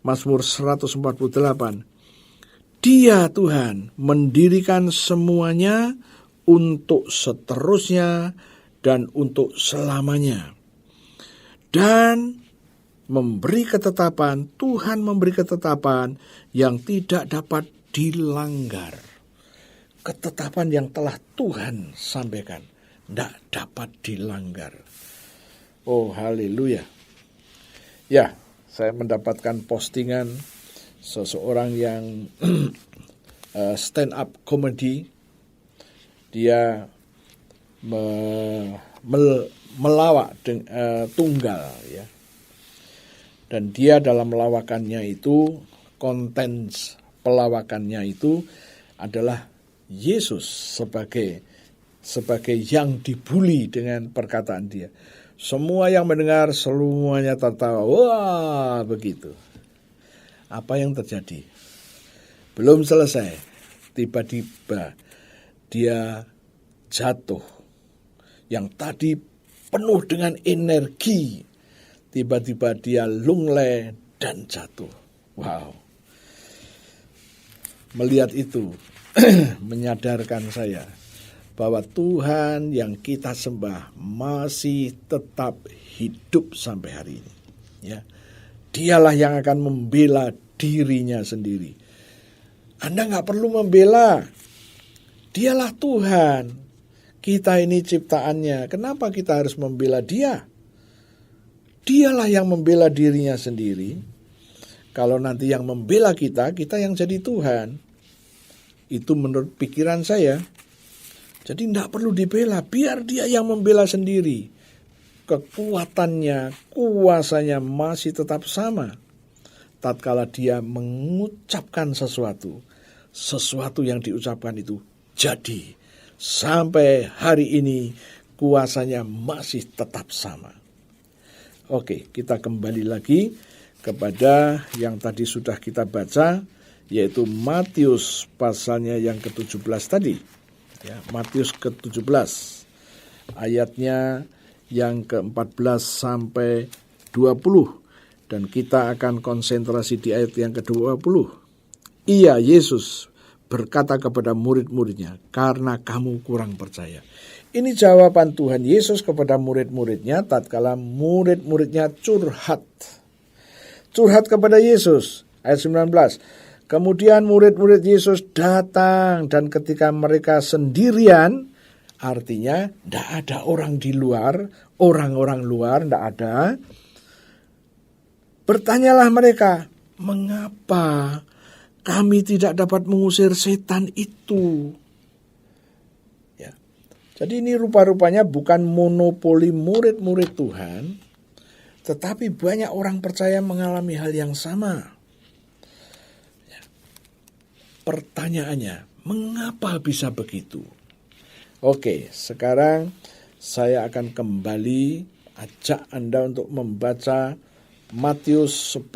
Mazmur 148. Dia Tuhan mendirikan semuanya untuk seterusnya dan untuk selamanya. Dan memberi ketetapan, Tuhan memberi ketetapan yang tidak dapat dilanggar. Ketetapan yang telah Tuhan sampaikan tidak dapat dilanggar. Oh, haleluya. Ya, saya mendapatkan postingan seseorang yang stand up comedy. Dia melawak tunggal, ya. Dan dia dalam melawakannya itu, konten pelawakannya itu adalah Yesus sebagai yang dibuli dengan perkataan dia. Semua yang mendengar semuanya tertawa. Wah, begitu. Apa yang terjadi? Belum selesai. Tiba-tiba dia jatuh. Yang tadi penuh dengan energi, tiba-tiba dia lunglai dan jatuh. Wow. Melihat itu menyadarkan saya bahwa Tuhan yang kita sembah masih tetap hidup sampai hari ini. Ya, Dialah yang akan membela dirinya sendiri. Anda nggak perlu membela. Dialah Tuhan. Kita ini ciptaannya. Kenapa kita harus membela dia? Dialah yang membela dirinya sendiri. Kalau nanti yang membela kita, kita yang jadi Tuhan. Itu menurut pikiran saya. Jadi tidak perlu dibela, biar dia yang membela sendiri. Kekuatannya, kuasanya masih tetap sama. Tatkala dia mengucapkan sesuatu yang diucapkan itu jadi. Sampai hari ini kuasanya masih tetap sama. Oke, kita kembali lagi kepada yang tadi sudah kita baca, yaitu Matius pasalnya yang ke-17 tadi. Ya, Matius ke-17 ayatnya yang ke-14 sampai 20. Dan kita akan konsentrasi di ayat yang ke-20. Ia, Yesus, berkata kepada murid-muridnya, karena kamu kurang percaya. Ini jawaban Tuhan Yesus kepada murid-muridnya tatkala murid-muridnya curhat. Curhat kepada Yesus. Ayat 19. Kemudian murid-murid Yesus datang dan ketika mereka sendirian, artinya tidak ada orang di luar, orang-orang luar tidak ada. Bertanyalah mereka, mengapa kami tidak dapat mengusir setan itu? Ya. Jadi ini rupa-rupanya bukan monopoli murid-murid Tuhan, tetapi banyak orang percaya mengalami hal yang sama. Ya. Pertanyaannya, mengapa bisa begitu? Oke, sekarang saya akan kembali ajak Anda untuk membaca Matius 10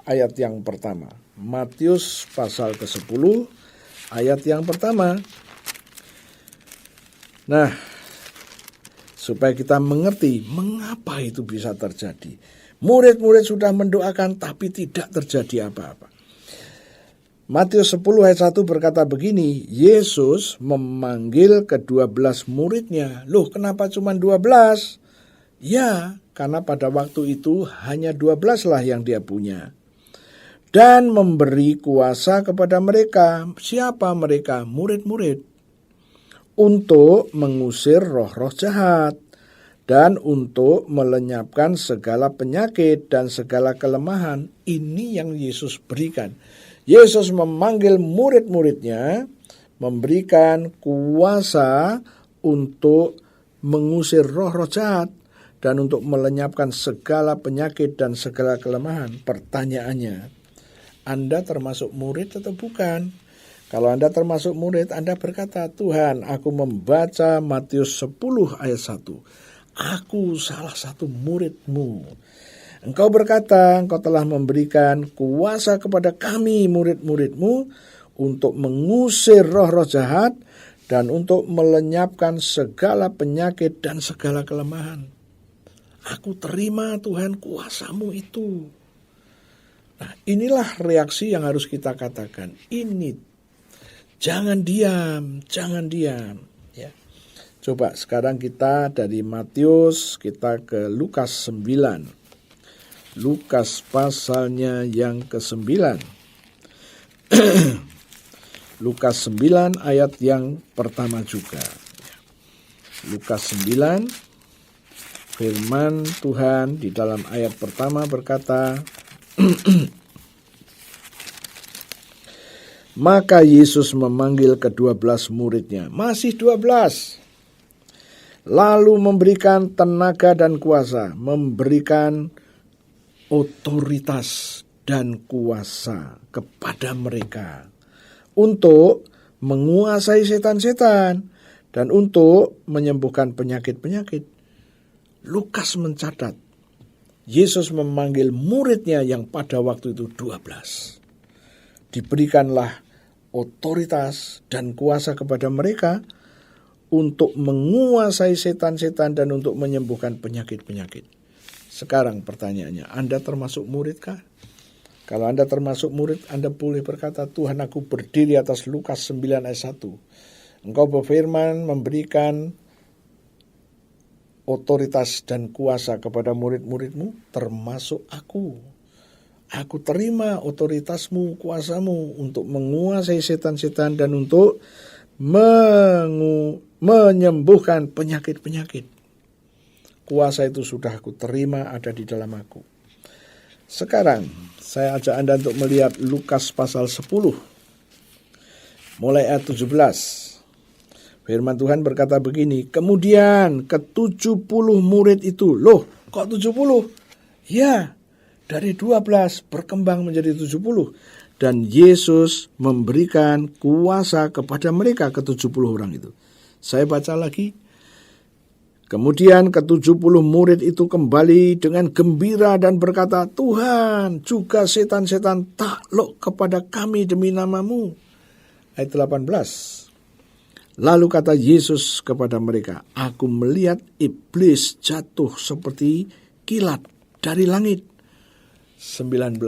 ayat yang pertama. Matius pasal ke-10 ayat yang pertama. Nah, supaya kita mengerti mengapa itu bisa terjadi. Murid-murid sudah mendoakan tapi tidak terjadi apa-apa. Matius 10 ayat 1 berkata begini, Yesus memanggil ke-12 muridnya. Loh, kenapa cuma 12? Ya, karena pada waktu itu hanya 12 lah yang dia punya. Dan memberi kuasa kepada mereka. Siapa mereka? Murid-murid. Untuk mengusir roh-roh jahat. Dan untuk melenyapkan segala penyakit dan segala kelemahan. Ini yang Yesus berikan. Yesus memanggil murid-muridnya. Memberikan kuasa untuk mengusir roh-roh jahat. Dan untuk melenyapkan segala penyakit dan segala kelemahan. Pertanyaannya, Anda termasuk murid atau bukan? Kalau Anda termasuk murid, Anda berkata, Tuhan, aku membaca Matius 10 ayat 1. Aku salah satu murid-Mu. Engkau berkata, Engkau telah memberikan kuasa kepada kami murid-murid-Mu untuk mengusir roh-roh jahat dan untuk melenyapkan segala penyakit dan segala kelemahan. Aku terima Tuhan kuasa-Mu itu. Nah, inilah reaksi yang harus kita katakan. Ini jangan diam, jangan diam. Ya. Coba sekarang kita dari Matius kita ke Lukas 9. Lukas pasalnya yang ke-9. Lukas 9 ayat yang pertama juga. Lukas 9, firman Tuhan di dalam ayat pertama berkata, maka Yesus memanggil ke-12 muridnya, masih 12, lalu memberikan tenaga dan kuasa, memberikan otoritas dan kuasa kepada mereka untuk menguasai setan-setan dan untuk menyembuhkan penyakit-penyakit. Lukas mencatat Yesus memanggil muridnya yang pada waktu itu 12. Diberikanlah otoritas dan kuasa kepada mereka untuk menguasai setan-setan dan untuk menyembuhkan penyakit-penyakit. Sekarang pertanyaannya, Anda termasuk muridkah? Kalau Anda termasuk murid, Anda boleh berkata, Tuhan, aku berdiri atas Lukas 9 ayat 1. Engkau berfirman memberikan otoritas dan kuasa kepada murid-murid-Mu, termasuk aku. Aku terima otoritas-Mu, kuasa-Mu untuk menguasai setan-setan dan untuk menyembuhkan penyakit-penyakit. Kuasa itu sudah aku terima ada di dalam aku. Sekarang saya ajak Anda untuk melihat Lukas pasal 10. Mulai ayat 17. Firman Tuhan berkata begini, kemudian ke-70 murid itu, loh kok 70? Ya, dari 12 berkembang menjadi 70. Dan Yesus memberikan kuasa kepada mereka ke-70 orang itu. Saya baca lagi. Kemudian ke-70 murid itu kembali dengan gembira dan berkata, Tuhan, juga setan-setan takluk kepada kami demi nama-Mu. Ayat 18. Lalu kata Yesus kepada mereka, aku melihat iblis jatuh seperti kilat dari langit. 19.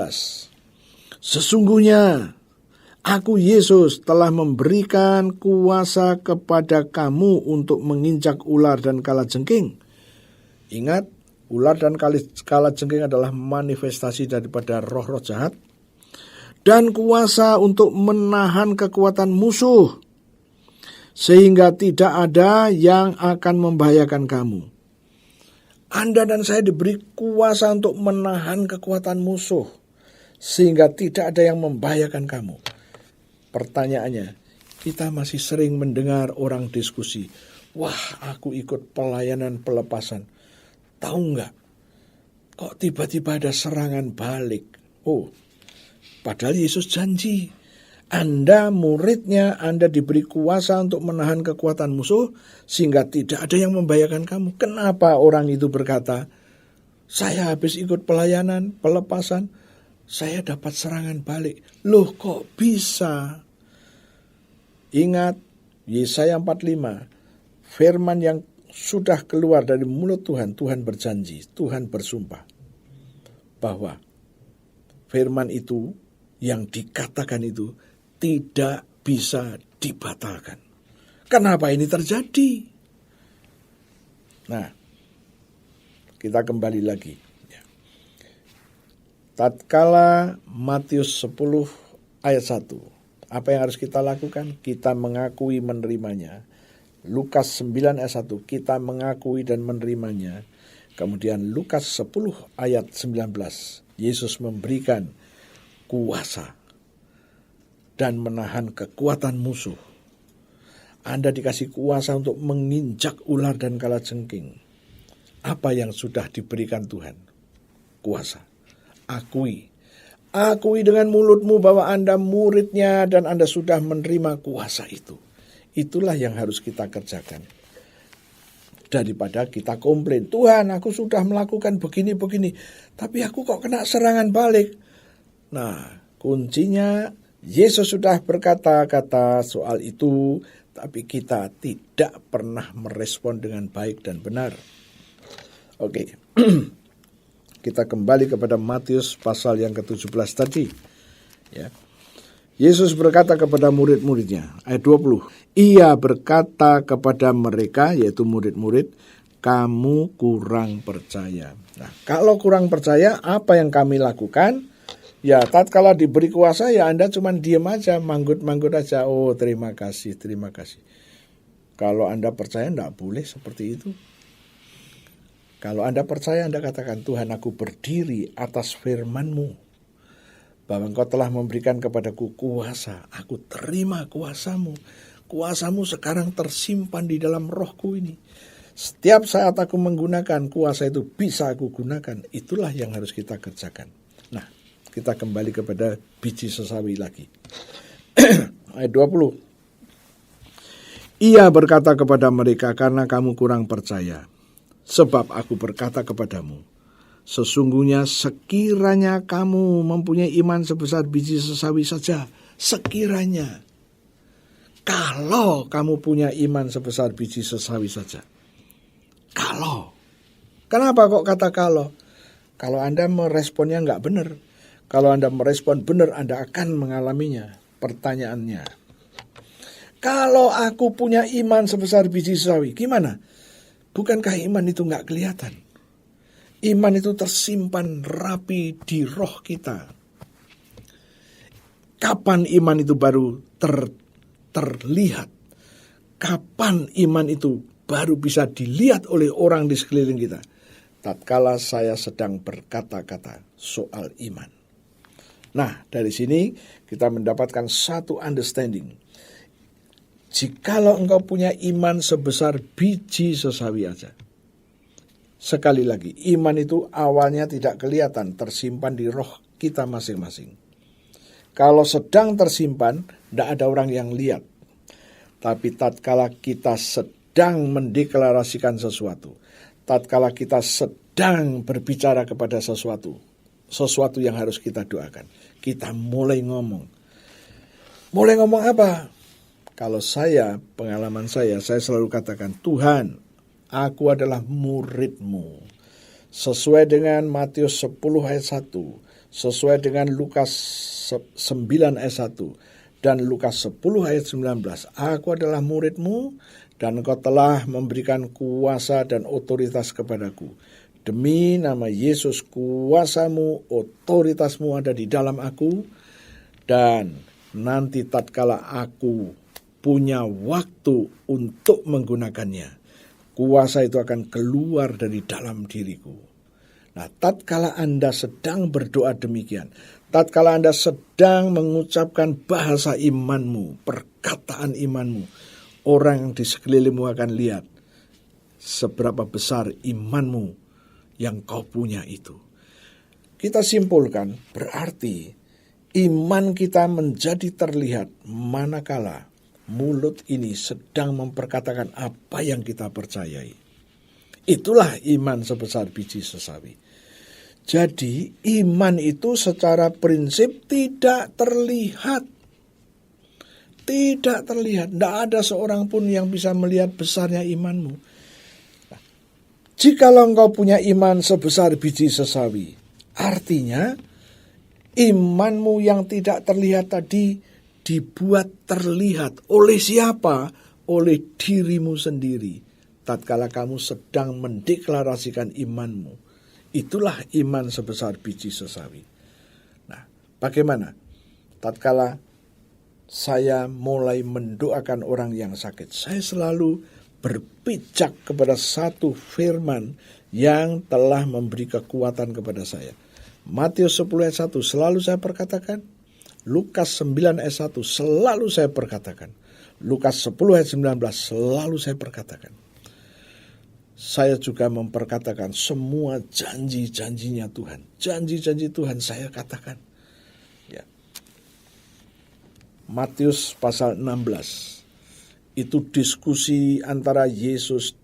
Sesungguhnya aku Yesus telah memberikan kuasa kepada kamu untuk menginjak ular dan kalajengking. Ingat, ular dan kalajengking adalah manifestasi daripada roh-roh jahat. Dan kuasa untuk menahan kekuatan musuh, sehingga tidak ada yang akan membahayakan kamu. Anda dan saya diberi kuasa untuk menahan kekuatan musuh, sehingga tidak ada yang membahayakan kamu. Pertanyaannya, kita masih sering mendengar orang diskusi, wah aku ikut pelayanan pelepasan. Tahu nggak, kok tiba-tiba ada serangan balik? Oh, padahal Yesus janji, Anda muridnya, Anda diberi kuasa untuk menahan kekuatan musuh, sehingga tidak ada yang membahayakan kamu. Kenapa orang itu berkata, saya habis ikut pelayanan pelepasan, saya dapat serangan balik. Loh kok bisa? Ingat Yesaya 45, firman yang sudah keluar dari mulut Tuhan, Tuhan berjanji, Tuhan bersumpah bahwa firman itu yang dikatakan itu tidak bisa dibatalkan. Kenapa ini terjadi? Nah, kita kembali lagi. Tatkala Matius 10 ayat 1, apa yang harus kita lakukan? Kita mengakui menerimanya. Lukas 9 ayat 1, kita mengakui dan menerimanya. Kemudian Lukas 10 ayat 19, Yesus memberikan kuasa dan menahan kekuatan musuh. Anda dikasih kuasa untuk menginjak ular dan kalajengking. Apa yang sudah diberikan Tuhan? Kuasa. Akui dengan mulutmu bahwa Anda muridnya dan Anda sudah menerima kuasa itu. Itulah yang harus kita kerjakan. Daripada kita komplain, Tuhan aku sudah melakukan begini-begini, tapi aku kok kena serangan balik. Nah, kuncinya Yesus sudah berkata-kata soal itu, tapi kita tidak pernah merespon dengan baik dan benar. Oke. Kita kembali kepada Matius pasal yang ke-17 tadi. Ya. Yesus berkata kepada murid-muridnya, ayat 20. Ia berkata kepada mereka, yaitu murid-murid, kamu kurang percaya. Nah, kalau kurang percaya, apa yang kami lakukan? Ya, tatkala diberi kuasa, ya Anda cuma diam aja, manggut-manggut aja. Oh, terima kasih, terima kasih. Kalau Anda percaya, enggak boleh seperti itu. Kalau Anda percaya, Anda katakan, Tuhan aku berdiri atas firman-Mu, bahwa Engkau telah memberikan kepadaku kuasa. Aku terima kuasa-Mu. Kuasa-Mu sekarang tersimpan di dalam rohku ini. Setiap saat aku menggunakan kuasa itu bisa aku gunakan. Itulah yang harus kita kerjakan. Nah, kita kembali kepada biji sesawi lagi. Ayat 20. Ia berkata kepada mereka, karena kamu kurang percaya. Sebab aku berkata kepadamu, sesungguhnya sekiranya kamu mempunyai iman sebesar biji sesawi saja, sekiranya, kalau kamu punya iman sebesar biji sesawi saja. Kalau. Kenapa kok kata kalau? Kalau Anda meresponnya nggak benar. Kalau Anda merespon benar, Anda akan mengalaminya. Pertanyaannya, kalau aku punya iman sebesar biji sesawi, gimana? Bukankah iman itu nggak kelihatan? Iman itu tersimpan rapi di roh kita. Kapan iman itu baru terlihat? kapan iman itu baru bisa dilihat oleh orang di sekeliling kita? Tatkala saya sedang berkata-kata soal iman. Nah, dari sini kita mendapatkan satu understanding. Jikalau engkau punya iman sebesar biji sesawi aja. Sekali lagi, iman itu awalnya tidak kelihatan, tersimpan di roh kita masing-masing. Kalau sedang tersimpan, tidak ada orang yang lihat. Tapi tatkala kita sedang mendeklarasikan sesuatu, tatkala kita sedang berbicara kepada sesuatu yang harus kita doakan, kita mulai ngomong. Mulai ngomong apa? Kalau pengalaman saya selalu katakan, Tuhan, aku adalah murid-Mu. Sesuai dengan Matius 10 ayat 1, sesuai dengan Lukas 9 ayat 1, dan Lukas 10 ayat 19, aku adalah murid-Mu, dan Engkau telah memberikan kuasa dan otoritas kepadaku. Demi nama Yesus, kuasa-Mu, otoritas-Mu ada di dalam aku, dan nanti tatkala aku punya waktu untuk menggunakannya, kuasa itu akan keluar dari dalam diriku. Nah, tatkala Anda sedang berdoa demikian, tatkala Anda sedang mengucapkan bahasa imanmu, perkataan imanmu, orang di sekelilingmu akan lihat seberapa besar imanmu yang kau punya itu. Kita simpulkan, berarti iman kita menjadi terlihat manakala mulut ini sedang memperkatakan apa yang kita percayai. Itulah iman sebesar biji sesawi. Jadi iman itu secara prinsip tidak terlihat. Tidak terlihat. Tidak ada seorang pun yang bisa melihat besarnya imanmu. Jikalau engkau punya iman sebesar biji sesawi, artinya imanmu yang tidak terlihat tadi dibuat terlihat oleh siapa? Oleh dirimu sendiri. Tatkala kamu sedang mendeklarasikan imanmu. Itulah iman sebesar biji sesawi. Nah, bagaimana? Tatkala saya mulai mendoakan orang yang sakit, saya selalu berpijak kepada satu firman yang telah memberi kekuatan kepada saya. Matius 10 ayat 1 selalu saya perkatakan. Lukas 9 ayat 1 selalu saya perkatakan. Lukas 10 ayat 19 selalu saya perkatakan. Saya juga memperkatakan semua janji-janjinya Tuhan. Janji-janji Tuhan saya katakan. Ya. Matius pasal 16. Itu diskusi antara Yesus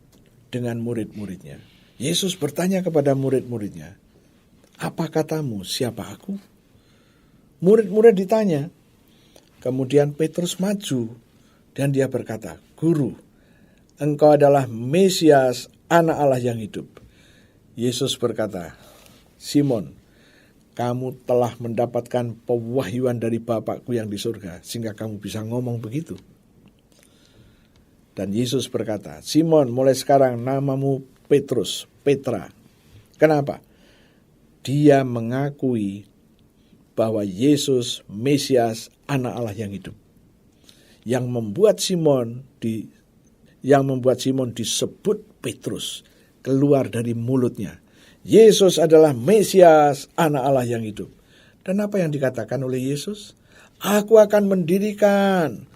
dengan murid-muridnya. Yesus bertanya kepada murid-muridnya, apa katamu, siapa aku? Murid-murid ditanya. Kemudian Petrus maju dan dia berkata, Guru, Engkau adalah Mesias, Anak Allah yang hidup. Yesus berkata, Simon, kamu telah mendapatkan pewahyuan dari Bapakku yang di surga, sehingga kamu bisa ngomong begitu. Dan Yesus berkata, Simon, mulai sekarang namamu Petra. Kenapa? Dia mengakui bahwa Yesus Mesias, Anak Allah yang hidup. Yang membuat Simon disebut Petrus, keluar dari mulutnya. Yesus adalah Mesias, Anak Allah yang hidup. Dan apa yang dikatakan oleh Yesus? Aku akan mendirikan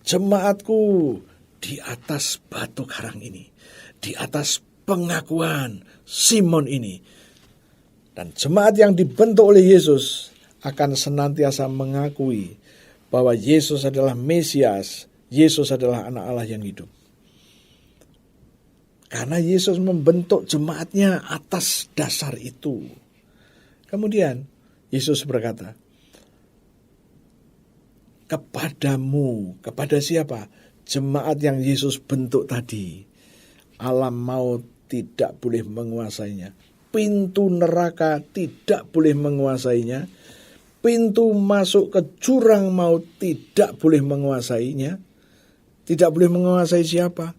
jemaatku di atas batu karang ini, di atas pengakuan Simon ini. Dan jemaat yang dibentuk oleh Yesus akan senantiasa mengakui bahwa Yesus adalah Mesias, Yesus adalah Anak Allah yang hidup. Karena Yesus membentuk jemaatnya atas dasar itu. Kemudian Yesus berkata, kepadamu, kepada siapa? Jemaat yang Yesus bentuk tadi. Alam maut tidak boleh menguasainya. Pintu neraka tidak boleh menguasainya. Pintu masuk ke jurang maut tidak boleh menguasainya. Tidak boleh menguasai siapa?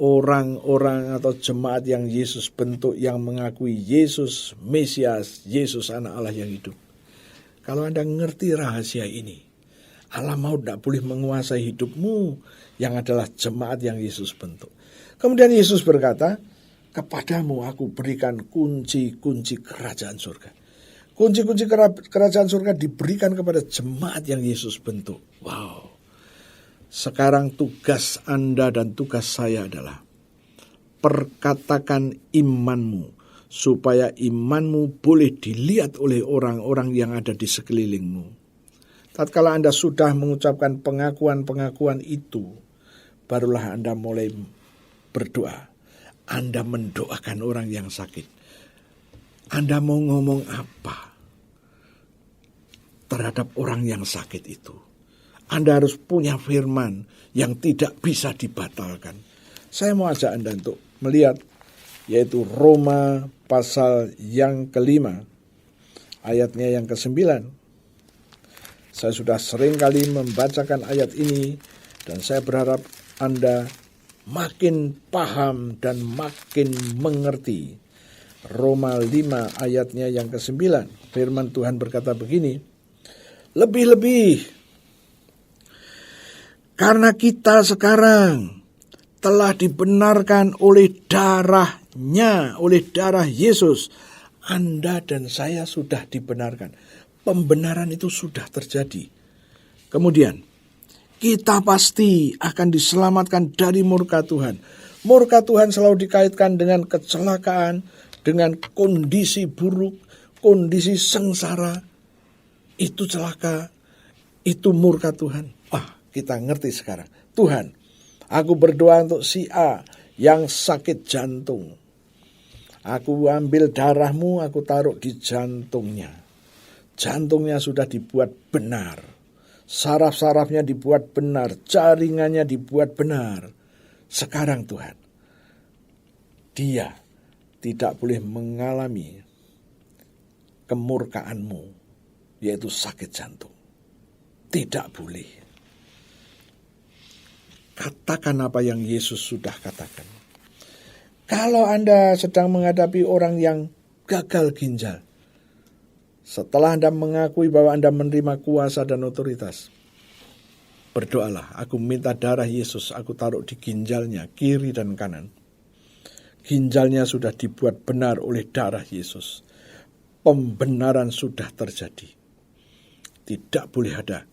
Orang-orang atau jemaat yang Yesus bentuk, yang mengakui Yesus Mesias, Yesus Anak Allah yang hidup. Kalau Anda ngerti rahasia ini, alam maut tidak boleh menguasai hidupmu, yang adalah jemaat yang Yesus bentuk. Kemudian Yesus berkata, kepadamu aku berikan kunci-kunci kerajaan surga. Kunci-kunci kerajaan surga diberikan kepada jemaat yang Yesus bentuk. Wow. Sekarang tugas Anda dan tugas saya adalah perkatakan imanmu, supaya imanmu boleh dilihat oleh orang-orang yang ada di sekelilingmu. Tatkala Anda sudah mengucapkan pengakuan-pengakuan itu, barulah Anda mulai berdoa. Anda mendoakan orang yang sakit. Anda mau ngomong apa terhadap orang yang sakit itu? Anda harus punya firman yang tidak bisa dibatalkan. Saya mau ajak Anda untuk melihat, yaitu Roma pasal yang ke-5, ayatnya yang ke-9. Saya sudah sering kali membacakan ayat ini, dan saya berharap Anda makin paham dan makin mengerti. Roma 5 ayatnya yang ke-9. Firman Tuhan berkata begini, lebih-lebih karena kita sekarang telah dibenarkan oleh darahnya, oleh darah Yesus. Anda dan saya sudah dibenarkan. Pembenaran itu sudah terjadi. Kemudian, kita pasti akan diselamatkan dari murka Tuhan. Murka Tuhan selalu dikaitkan dengan kecelakaan, dengan kondisi buruk, kondisi sengsara. Itu celaka, itu murka Tuhan. Kita ngerti sekarang. Tuhan, aku berdoa untuk si A yang sakit jantung. Aku ambil darahmu, aku taruh di jantungnya. Jantungnya sudah dibuat benar. Saraf-sarafnya dibuat benar. Jaringannya dibuat benar. Sekarang Tuhan, dia tidak boleh mengalami kemurkaanmu, yaitu sakit jantung. Tidak boleh. Katakan apa yang Yesus sudah katakan. Kalau Anda sedang menghadapi orang yang gagal ginjal, setelah Anda mengakui bahwa Anda menerima kuasa dan otoritas, berdoalah, aku minta darah Yesus, aku taruh di ginjalnya, kiri dan kanan. Ginjalnya sudah dibuat benar oleh darah Yesus. Pembenaran sudah terjadi. Tidak boleh ada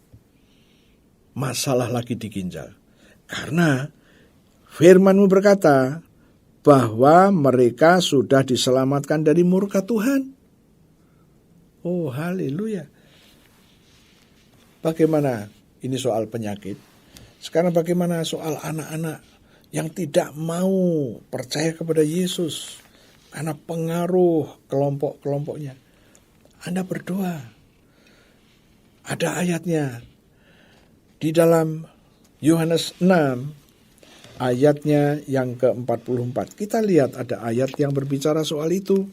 masalah lagi di ginjal. Karena firman-Mu berkata bahwa mereka sudah diselamatkan dari murka Tuhan. Oh, haleluya. Bagaimana ini soal penyakit? Sekarang bagaimana soal anak-anak yang tidak mau percaya kepada Yesus karena pengaruh kelompok-kelompoknya? Anda berdoa. Ada ayatnya di dalam Yohanes 6 ayatnya yang ke-44. Kita lihat ada ayat yang berbicara soal itu.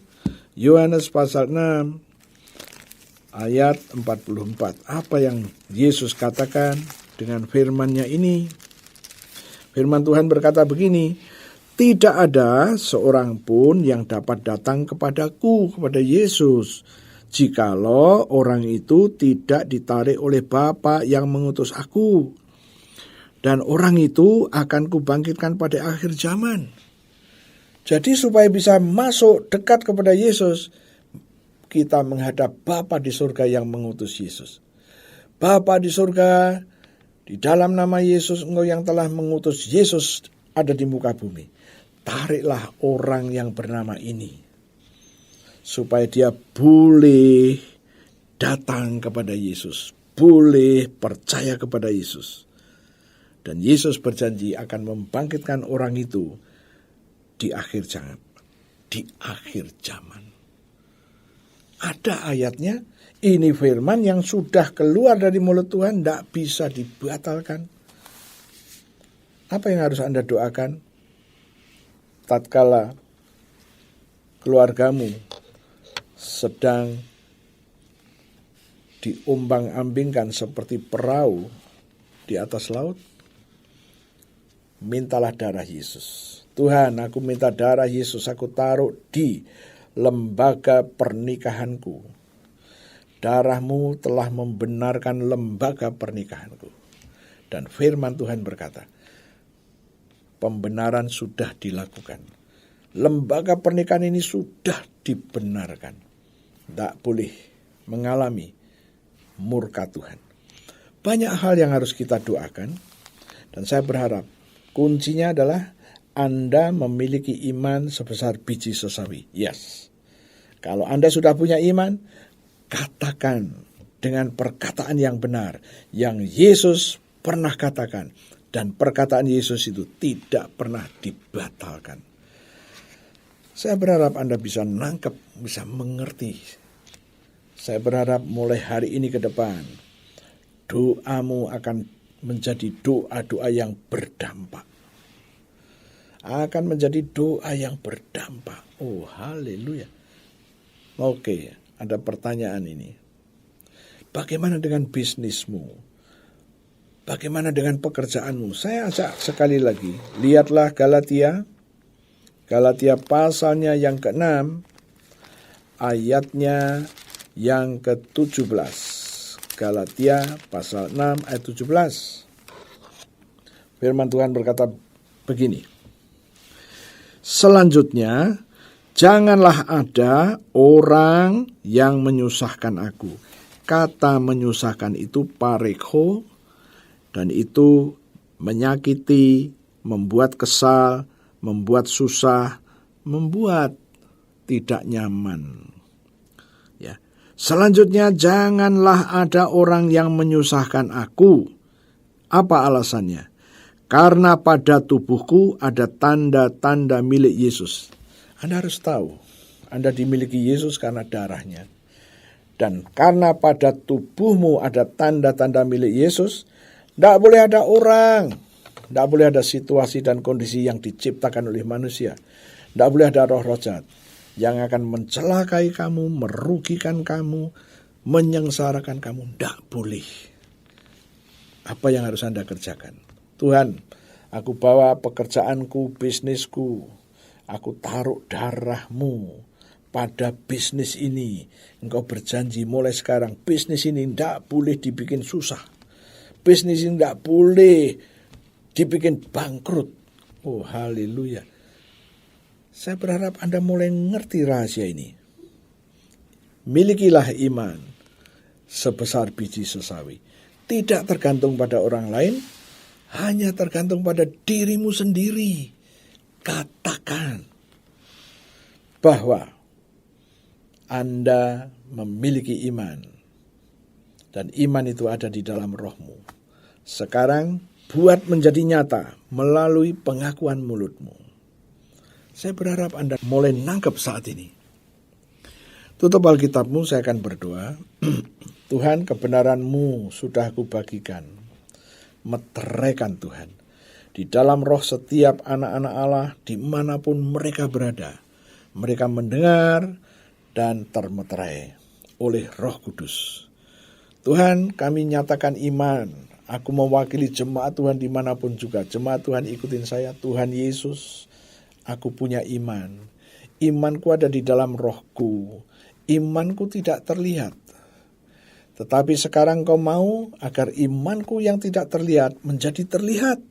Yohanes pasal 6 ayat 44. Apa yang Yesus katakan dengan firman-Nya ini? Firman Tuhan berkata begini, tidak ada seorang pun yang dapat datang kepadaku, kepada Yesus, jikalau orang itu tidak ditarik oleh Bapa yang mengutus aku. Dan orang itu akan kubangkitkan pada akhir zaman. Jadi supaya bisa masuk dekat kepada Yesus, kita menghadap Bapa di surga yang mengutus Yesus. Bapa di surga, di dalam nama Yesus, Engkau yang telah mengutus Yesus ada di muka bumi. Tariklah orang yang bernama ini, supaya dia boleh datang kepada Yesus, boleh percaya kepada Yesus. Dan Yesus berjanji akan membangkitkan orang itu di akhir zaman. Di akhir zaman. Ada ayatnya, ini firman yang sudah keluar dari mulut Tuhan, tidak bisa dibatalkan. Apa yang harus Anda doakan? Tatkala keluargamu sedang diombang-ambingkan seperti perahu di atas laut, mintalah darah Yesus. Tuhan, aku minta darah Yesus, aku taruh di lembaga pernikahanku. darahmu telah membenarkan lembaga pernikahanku. Dan firman Tuhan berkata, pembenaran sudah dilakukan. Lembaga pernikahan ini sudah dibenarkan. Tidak boleh mengalami murka Tuhan. Banyak hal yang harus kita doakan. Dan saya berharap kuncinya adalah Anda memiliki iman sebesar biji sesawi. Yes. Kalau Anda sudah punya iman, katakan dengan perkataan yang benar. Yang Yesus pernah katakan. Dan perkataan Yesus itu tidak pernah dibatalkan. Saya berharap Anda bisa nangkep, bisa mengerti. Saya berharap mulai hari ini ke depan, doamu akan menjadi doa-doa yang berdampak. Akan menjadi doa yang berdampak. Oh, haleluya. Oke, ada pertanyaan ini. Bagaimana dengan bisnismu? Bagaimana dengan pekerjaanmu? Saya ajak sekali lagi, lihatlah Galatia pasalnya yang ke-6, ayatnya yang ke-17. Galatia pasal 6 ayat 17. Firman Tuhan berkata begini. Selanjutnya, janganlah ada orang yang menyusahkan aku. Kata menyusahkan itu parekho, dan itu menyakiti, membuat kesal, membuat susah, membuat tidak nyaman. Ya. Selanjutnya, janganlah ada orang yang menyusahkan aku. Apa alasannya? Karena pada tubuhku ada tanda-tanda milik Yesus. Anda harus tahu, Anda dimiliki Yesus karena darahnya. Dan karena pada tubuhmu ada tanda-tanda milik Yesus, tidak boleh ada orang, tidak boleh ada situasi dan kondisi yang diciptakan oleh manusia. Tidak boleh ada roh-roh jahat yang akan mencelakai kamu, merugikan kamu, menyengsarakan kamu. Tidak boleh. Apa yang harus Anda kerjakan? Tuhan, aku bawa pekerjaanku, bisnisku, aku taruh darah-Mu pada bisnis ini. Engkau berjanji mulai sekarang bisnis ini tidak boleh dibikin susah. Bisnis ini tidak boleh dibikin bangkrut. Oh, haleluya. Saya berharap Anda mulai ngerti rahasia ini. Milikilah iman sebesar biji sesawi. Tidak tergantung pada orang lain, hanya tergantung pada dirimu sendiri. Katakan bahwa Anda memiliki iman. Dan iman itu ada di dalam rohmu. Sekarang buat menjadi nyata melalui pengakuan mulutmu. Saya berharap Anda mulai nangkep saat ini. Tutup Alkitabmu, saya akan berdoa. Tuhan, kebenaran-Mu sudah aku bagikan. Meteraikan Tuhan. Di dalam roh setiap anak-anak Allah, dimanapun mereka berada. Mereka mendengar dan termeterai oleh Roh Kudus. Tuhan, kami nyatakan iman. Aku mewakili jemaat Tuhan dimanapun juga. Jemaat Tuhan ikutin saya. Tuhan Yesus, aku punya iman. Imanku ada di dalam rohku. Imanku tidak terlihat. Tetapi sekarang Kau mau agar imanku yang tidak terlihat menjadi terlihat.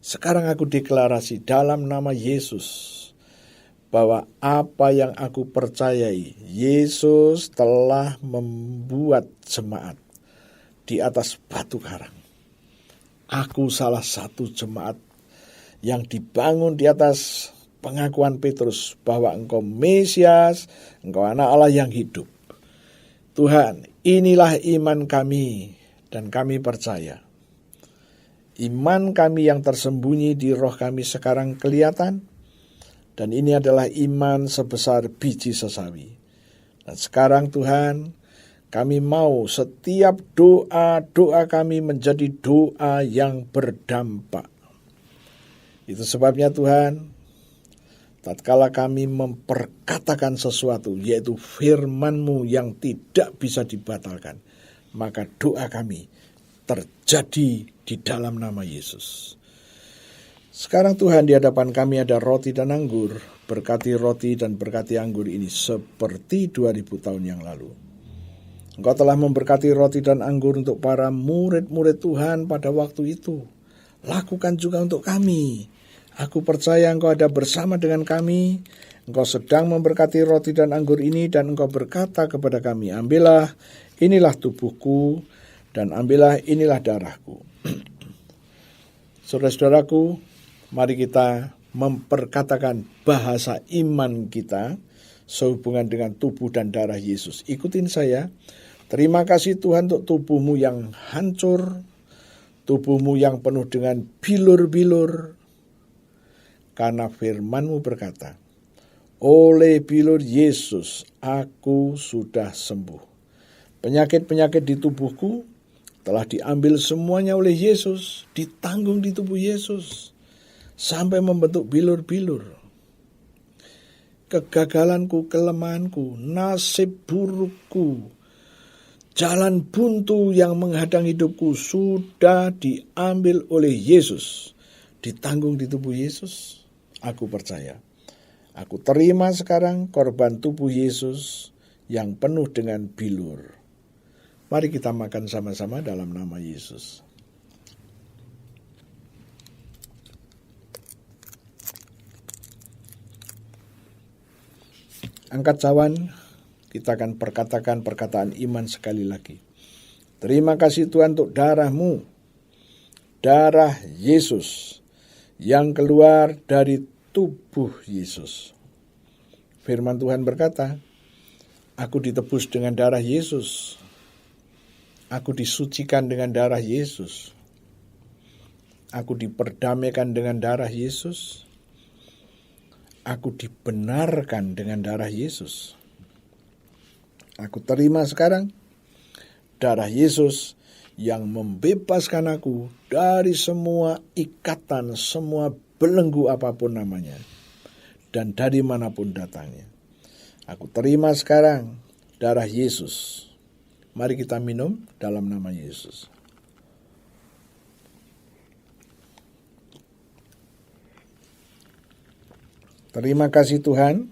Sekarang aku deklarasi dalam nama Yesus bahwa apa yang aku percayai, Yesus telah membuat jemaat di atas batu karang. Aku salah satu jemaat yang dibangun di atas pengakuan Petrus bahwa Engkau Mesias, Engkau anak Allah yang hidup. Tuhan, inilah iman kami dan kami percaya. Iman kami yang tersembunyi di roh kami sekarang kelihatan. Dan ini adalah iman sebesar biji sesawi. Dan sekarang Tuhan, kami mau setiap doa-doa kami menjadi doa yang berdampak. Itu sebabnya Tuhan, tatkala kami memperkatakan sesuatu, yaitu firman-Mu yang tidak bisa dibatalkan, maka doa kami terjadi di dalam nama Yesus. Sekarang Tuhan, di hadapan kami ada roti dan anggur. Berkati roti dan berkati anggur ini seperti 2000 tahun yang lalu. Engkau telah memberkati roti dan anggur untuk para murid-murid Tuhan pada waktu itu. Lakukan juga untuk kami. Aku percaya Engkau ada bersama dengan kami. Engkau sedang memberkati roti dan anggur ini dan Engkau berkata kepada kami, ambillah, inilah tubuhku, dan ambillah, inilah darahku. Saudara-saudaraku, mari kita memperkatakan bahasa iman kita sehubungan dengan tubuh dan darah Yesus. Ikutin saya. Terima kasih Tuhan untuk tubuhmu yang hancur, tubuhmu yang penuh dengan bilur-bilur, karena firman-Mu berkata, oleh bilur Yesus aku sudah sembuh. Penyakit-penyakit di tubuhku telah diambil semuanya oleh Yesus, ditanggung di tubuh Yesus, sampai membentuk bilur-bilur. Kegagalanku, kelemahanku, nasib burukku, jalan buntu yang menghadang hidupku sudah diambil oleh Yesus, ditanggung di tubuh Yesus. Aku percaya. Aku terima sekarang korban tubuh Yesus yang penuh dengan bilur. Mari kita makan sama-sama dalam nama Yesus. Angkat cawan, kita akan perkatakan perkataan iman sekali lagi. Terima kasih Tuhan untuk darah-Mu, darah Yesus yang keluar dari tubuh Yesus. Firman Tuhan berkata, aku ditebus dengan darah Yesus. Aku disucikan dengan darah Yesus. Aku diperdamaikan dengan darah Yesus. Aku dibenarkan dengan darah Yesus. Aku terima sekarang darah Yesus yang membebaskan aku dari semua ikatan, semua belenggu apapun namanya, dan dari manapun datangnya. Aku terima sekarang darah Yesus. Mari kita minum dalam nama Yesus. Terima kasih Tuhan,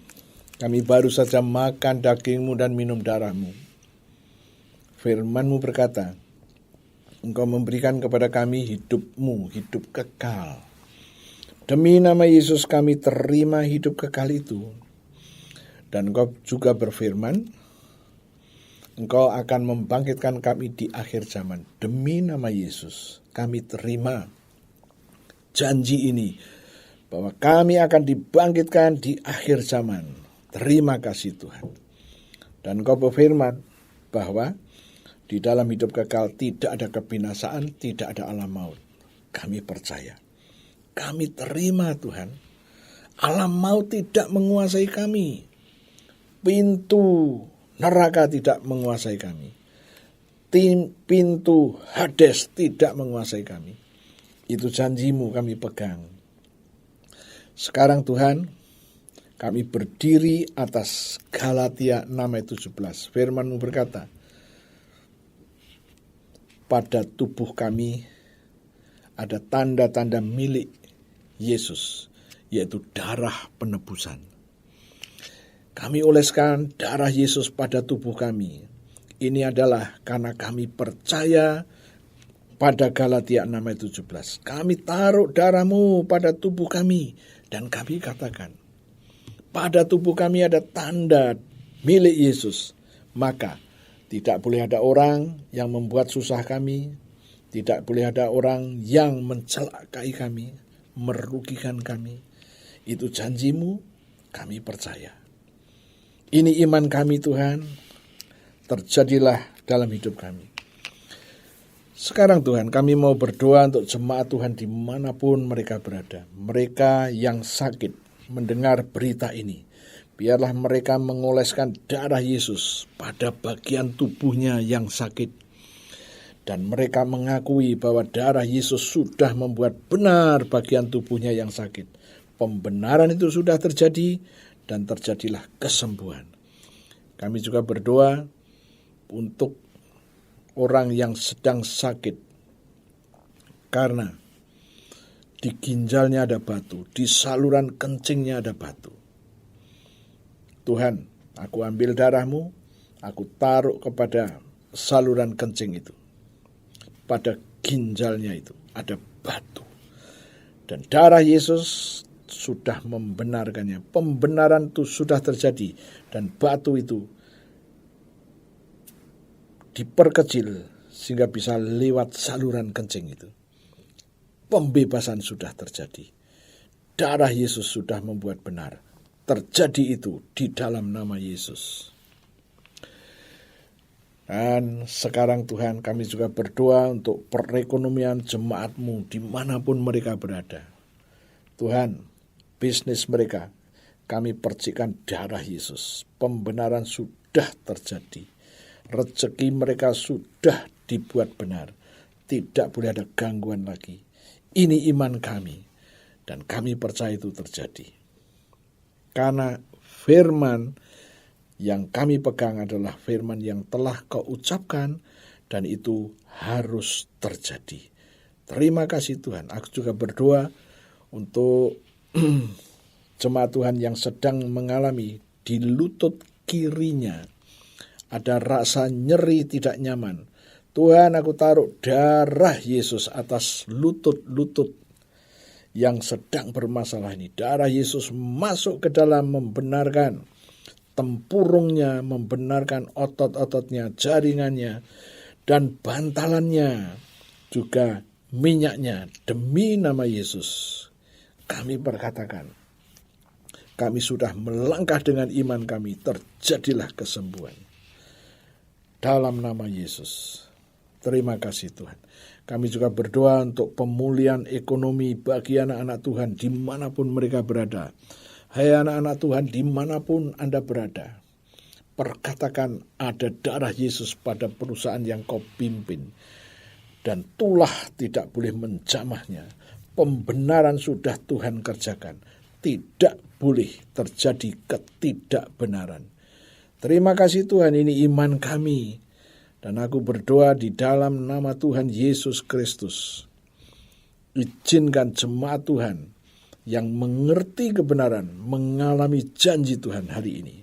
kami baru saja makan daging-Mu dan minum darah-Mu. Firman-Mu berkata, Engkau memberikan kepada kami hidup-Mu, hidup kekal. Demi nama Yesus kami terima hidup kekal itu. Dan Engkau juga berfirman, Engkau akan membangkitkan kami di akhir zaman. Demi nama Yesus, kami terima janji ini, bahwa kami akan dibangkitkan di akhir zaman. Terima kasih Tuhan. Dan Engkau berfirman bahwa di dalam hidup kekal tidak ada kebinasaan, tidak ada alam maut. Kami percaya. Kami terima Tuhan. Alam maut tidak menguasai kami. Pintu neraka tidak menguasai kami. Pintu Hades tidak menguasai kami. Itu janji-Mu kami pegang. Sekarang Tuhan, kami berdiri atas Galatia 6 ayat 17. Firman-Mu berkata, pada tubuh kami ada tanda-tanda milik Yesus, yaitu darah penebusan. Kami oleskan darah Yesus pada tubuh kami. Ini adalah karena kami percaya pada Galatia 6 ayat 17. Kami taruh darah-Mu pada tubuh kami. Dan kami katakan, pada tubuh kami ada tanda milik Yesus. Maka tidak boleh ada orang yang membuat susah kami. Tidak boleh ada orang yang mencelakai kami, merugikan kami. Itu janji-Mu, kami percaya. Ini iman kami Tuhan, terjadilah dalam hidup kami. Sekarang Tuhan, kami mau berdoa untuk jemaat Tuhan dimanapun mereka berada. Mereka yang sakit mendengar berita ini, biarlah mereka mengoleskan darah Yesus pada bagian tubuhnya yang sakit. Dan mereka mengakui bahwa darah Yesus sudah membuat benar bagian tubuhnya yang sakit. Pembenaran itu sudah terjadi dan terjadilah kesembuhan. Kami juga berdoa untuk orang yang sedang sakit karena di ginjalnya ada batu, di saluran kencingnya ada batu. Tuhan, aku ambil darah-Mu, aku taruh kepada saluran kencing itu. Pada ginjalnya itu ada batu. Dan darah Yesus sudah membenarkannya. Pembenaran itu sudah terjadi. Dan batu itu diperkecil sehingga bisa lewat saluran kencing itu. Pembebasan sudah terjadi. Darah Yesus sudah membuat benar. Terjadi itu di dalam nama Yesus. Dan sekarang Tuhan, kami juga berdoa untuk perekonomian jemaat-Mu dimanapun mereka berada. Tuhan, bisnis mereka, kami percikan darah Yesus. Pembenaran sudah terjadi. Rezeki mereka sudah dibuat benar. Tidak boleh ada gangguan lagi. Ini iman kami. Dan kami percaya itu terjadi. Karena firman yang kami pegang adalah firman yang telah Kau ucapkan. Dan itu harus terjadi. Terima kasih Tuhan. Aku juga berdoa untuk jemaat Tuhan yang sedang mengalami di lutut kirinya ada rasa nyeri tidak nyaman. Tuhan, aku taruh darah Yesus atas lutut-lutut yang sedang bermasalah ini. Darah Yesus masuk ke dalam membenarkan tempurungnya, membenarkan otot-ototnya, jaringannya, dan bantalannya, juga minyaknya. Demi nama Yesus, kami berkatakan, kami sudah melangkah dengan iman kami, terjadilah kesembuhan. Dalam nama Yesus. Terima kasih Tuhan. Kami juga berdoa untuk pemulihan ekonomi bagi anak-anak Tuhan dimanapun mereka berada. Hai anak-anak Tuhan dimanapun Anda berada. Perkatakan ada darah Yesus pada perusahaan yang Kau pimpin. Dan tulah tidak boleh menjamahnya. Pembenaran sudah Tuhan kerjakan. Tidak boleh terjadi ketidakbenaran. Terima kasih Tuhan, ini iman kami. Dan aku berdoa di dalam nama Tuhan Yesus Kristus. Izinkan jemaat Tuhan yang mengerti kebenaran mengalami janji Tuhan hari ini.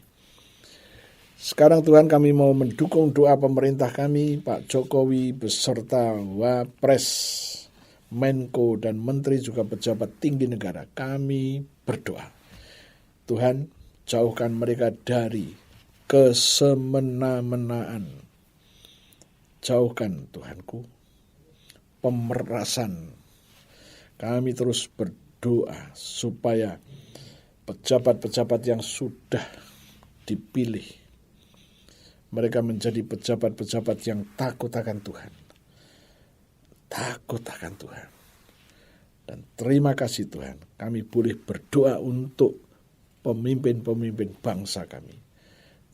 Sekarang Tuhan, kami mau mendukung doa pemerintah kami, Pak Jokowi beserta Wapres, Menko dan Menteri juga pejabat tinggi negara. Kami berdoa, Tuhan, jauhkan mereka dari kesemena-menaan. Jauhkan Tuhanku pemerasan. Kami terus berdoa supaya pejabat-pejabat yang sudah dipilih, mereka menjadi pejabat-pejabat yang takut akan Tuhan. Takut akan Tuhan. Dan terima kasih Tuhan, kami boleh berdoa untuk pemimpin-pemimpin bangsa kami.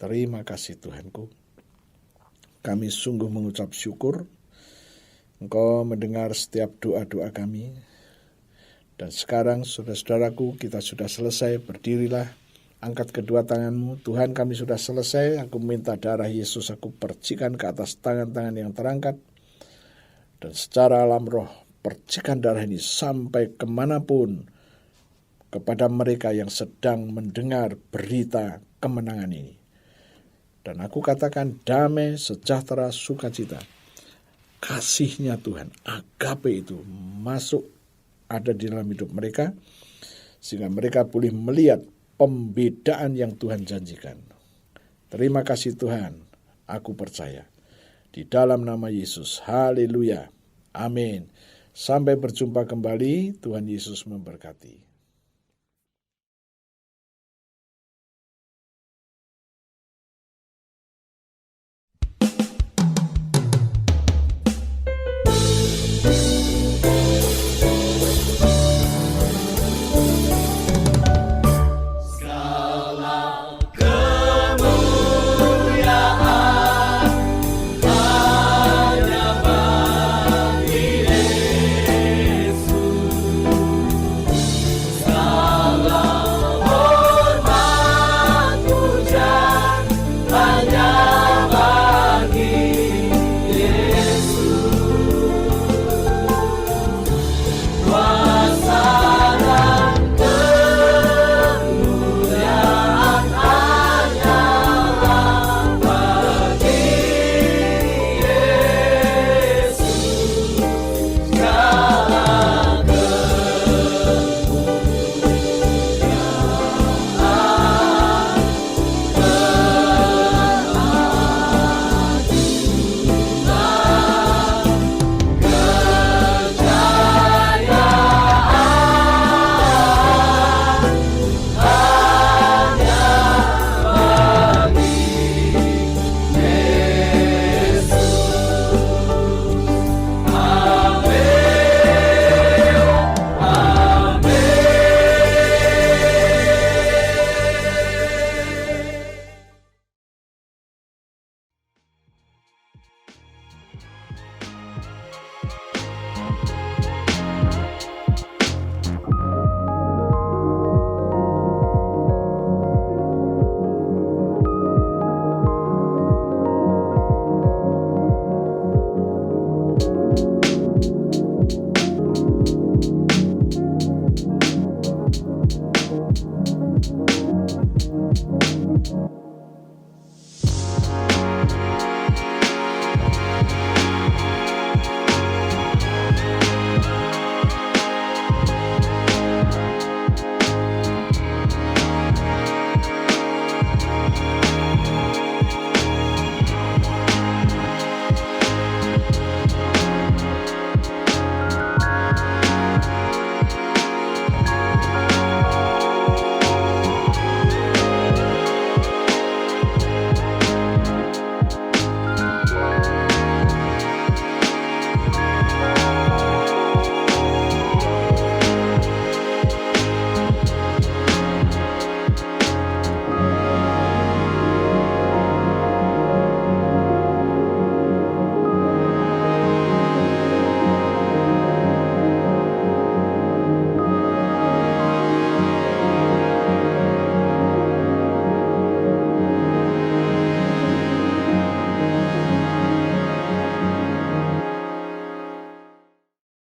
Terima kasih Tuhanku. Kami sungguh mengucap syukur. Engkau mendengar setiap doa-doa kami. Dan sekarang saudara-saudaraku, kita sudah selesai. Berdirilah, angkat kedua tanganmu. Tuhan, kami sudah selesai. Aku minta darah Yesus aku percikan ke atas tangan-tangan yang terangkat. Dan secara alam roh, percikan darah ini sampai kemanapun kepada mereka yang sedang mendengar berita kemenangan ini. Dan aku katakan damai, sejahtera, sukacita. Kasih-Nya Tuhan, agape itu masuk ada di dalam hidup mereka. Sehingga mereka boleh melihat pembedaan yang Tuhan janjikan. Terima kasih Tuhan, aku percaya. Di dalam nama Yesus, haleluya, amin. Sampai berjumpa kembali, Tuhan Yesus memberkati.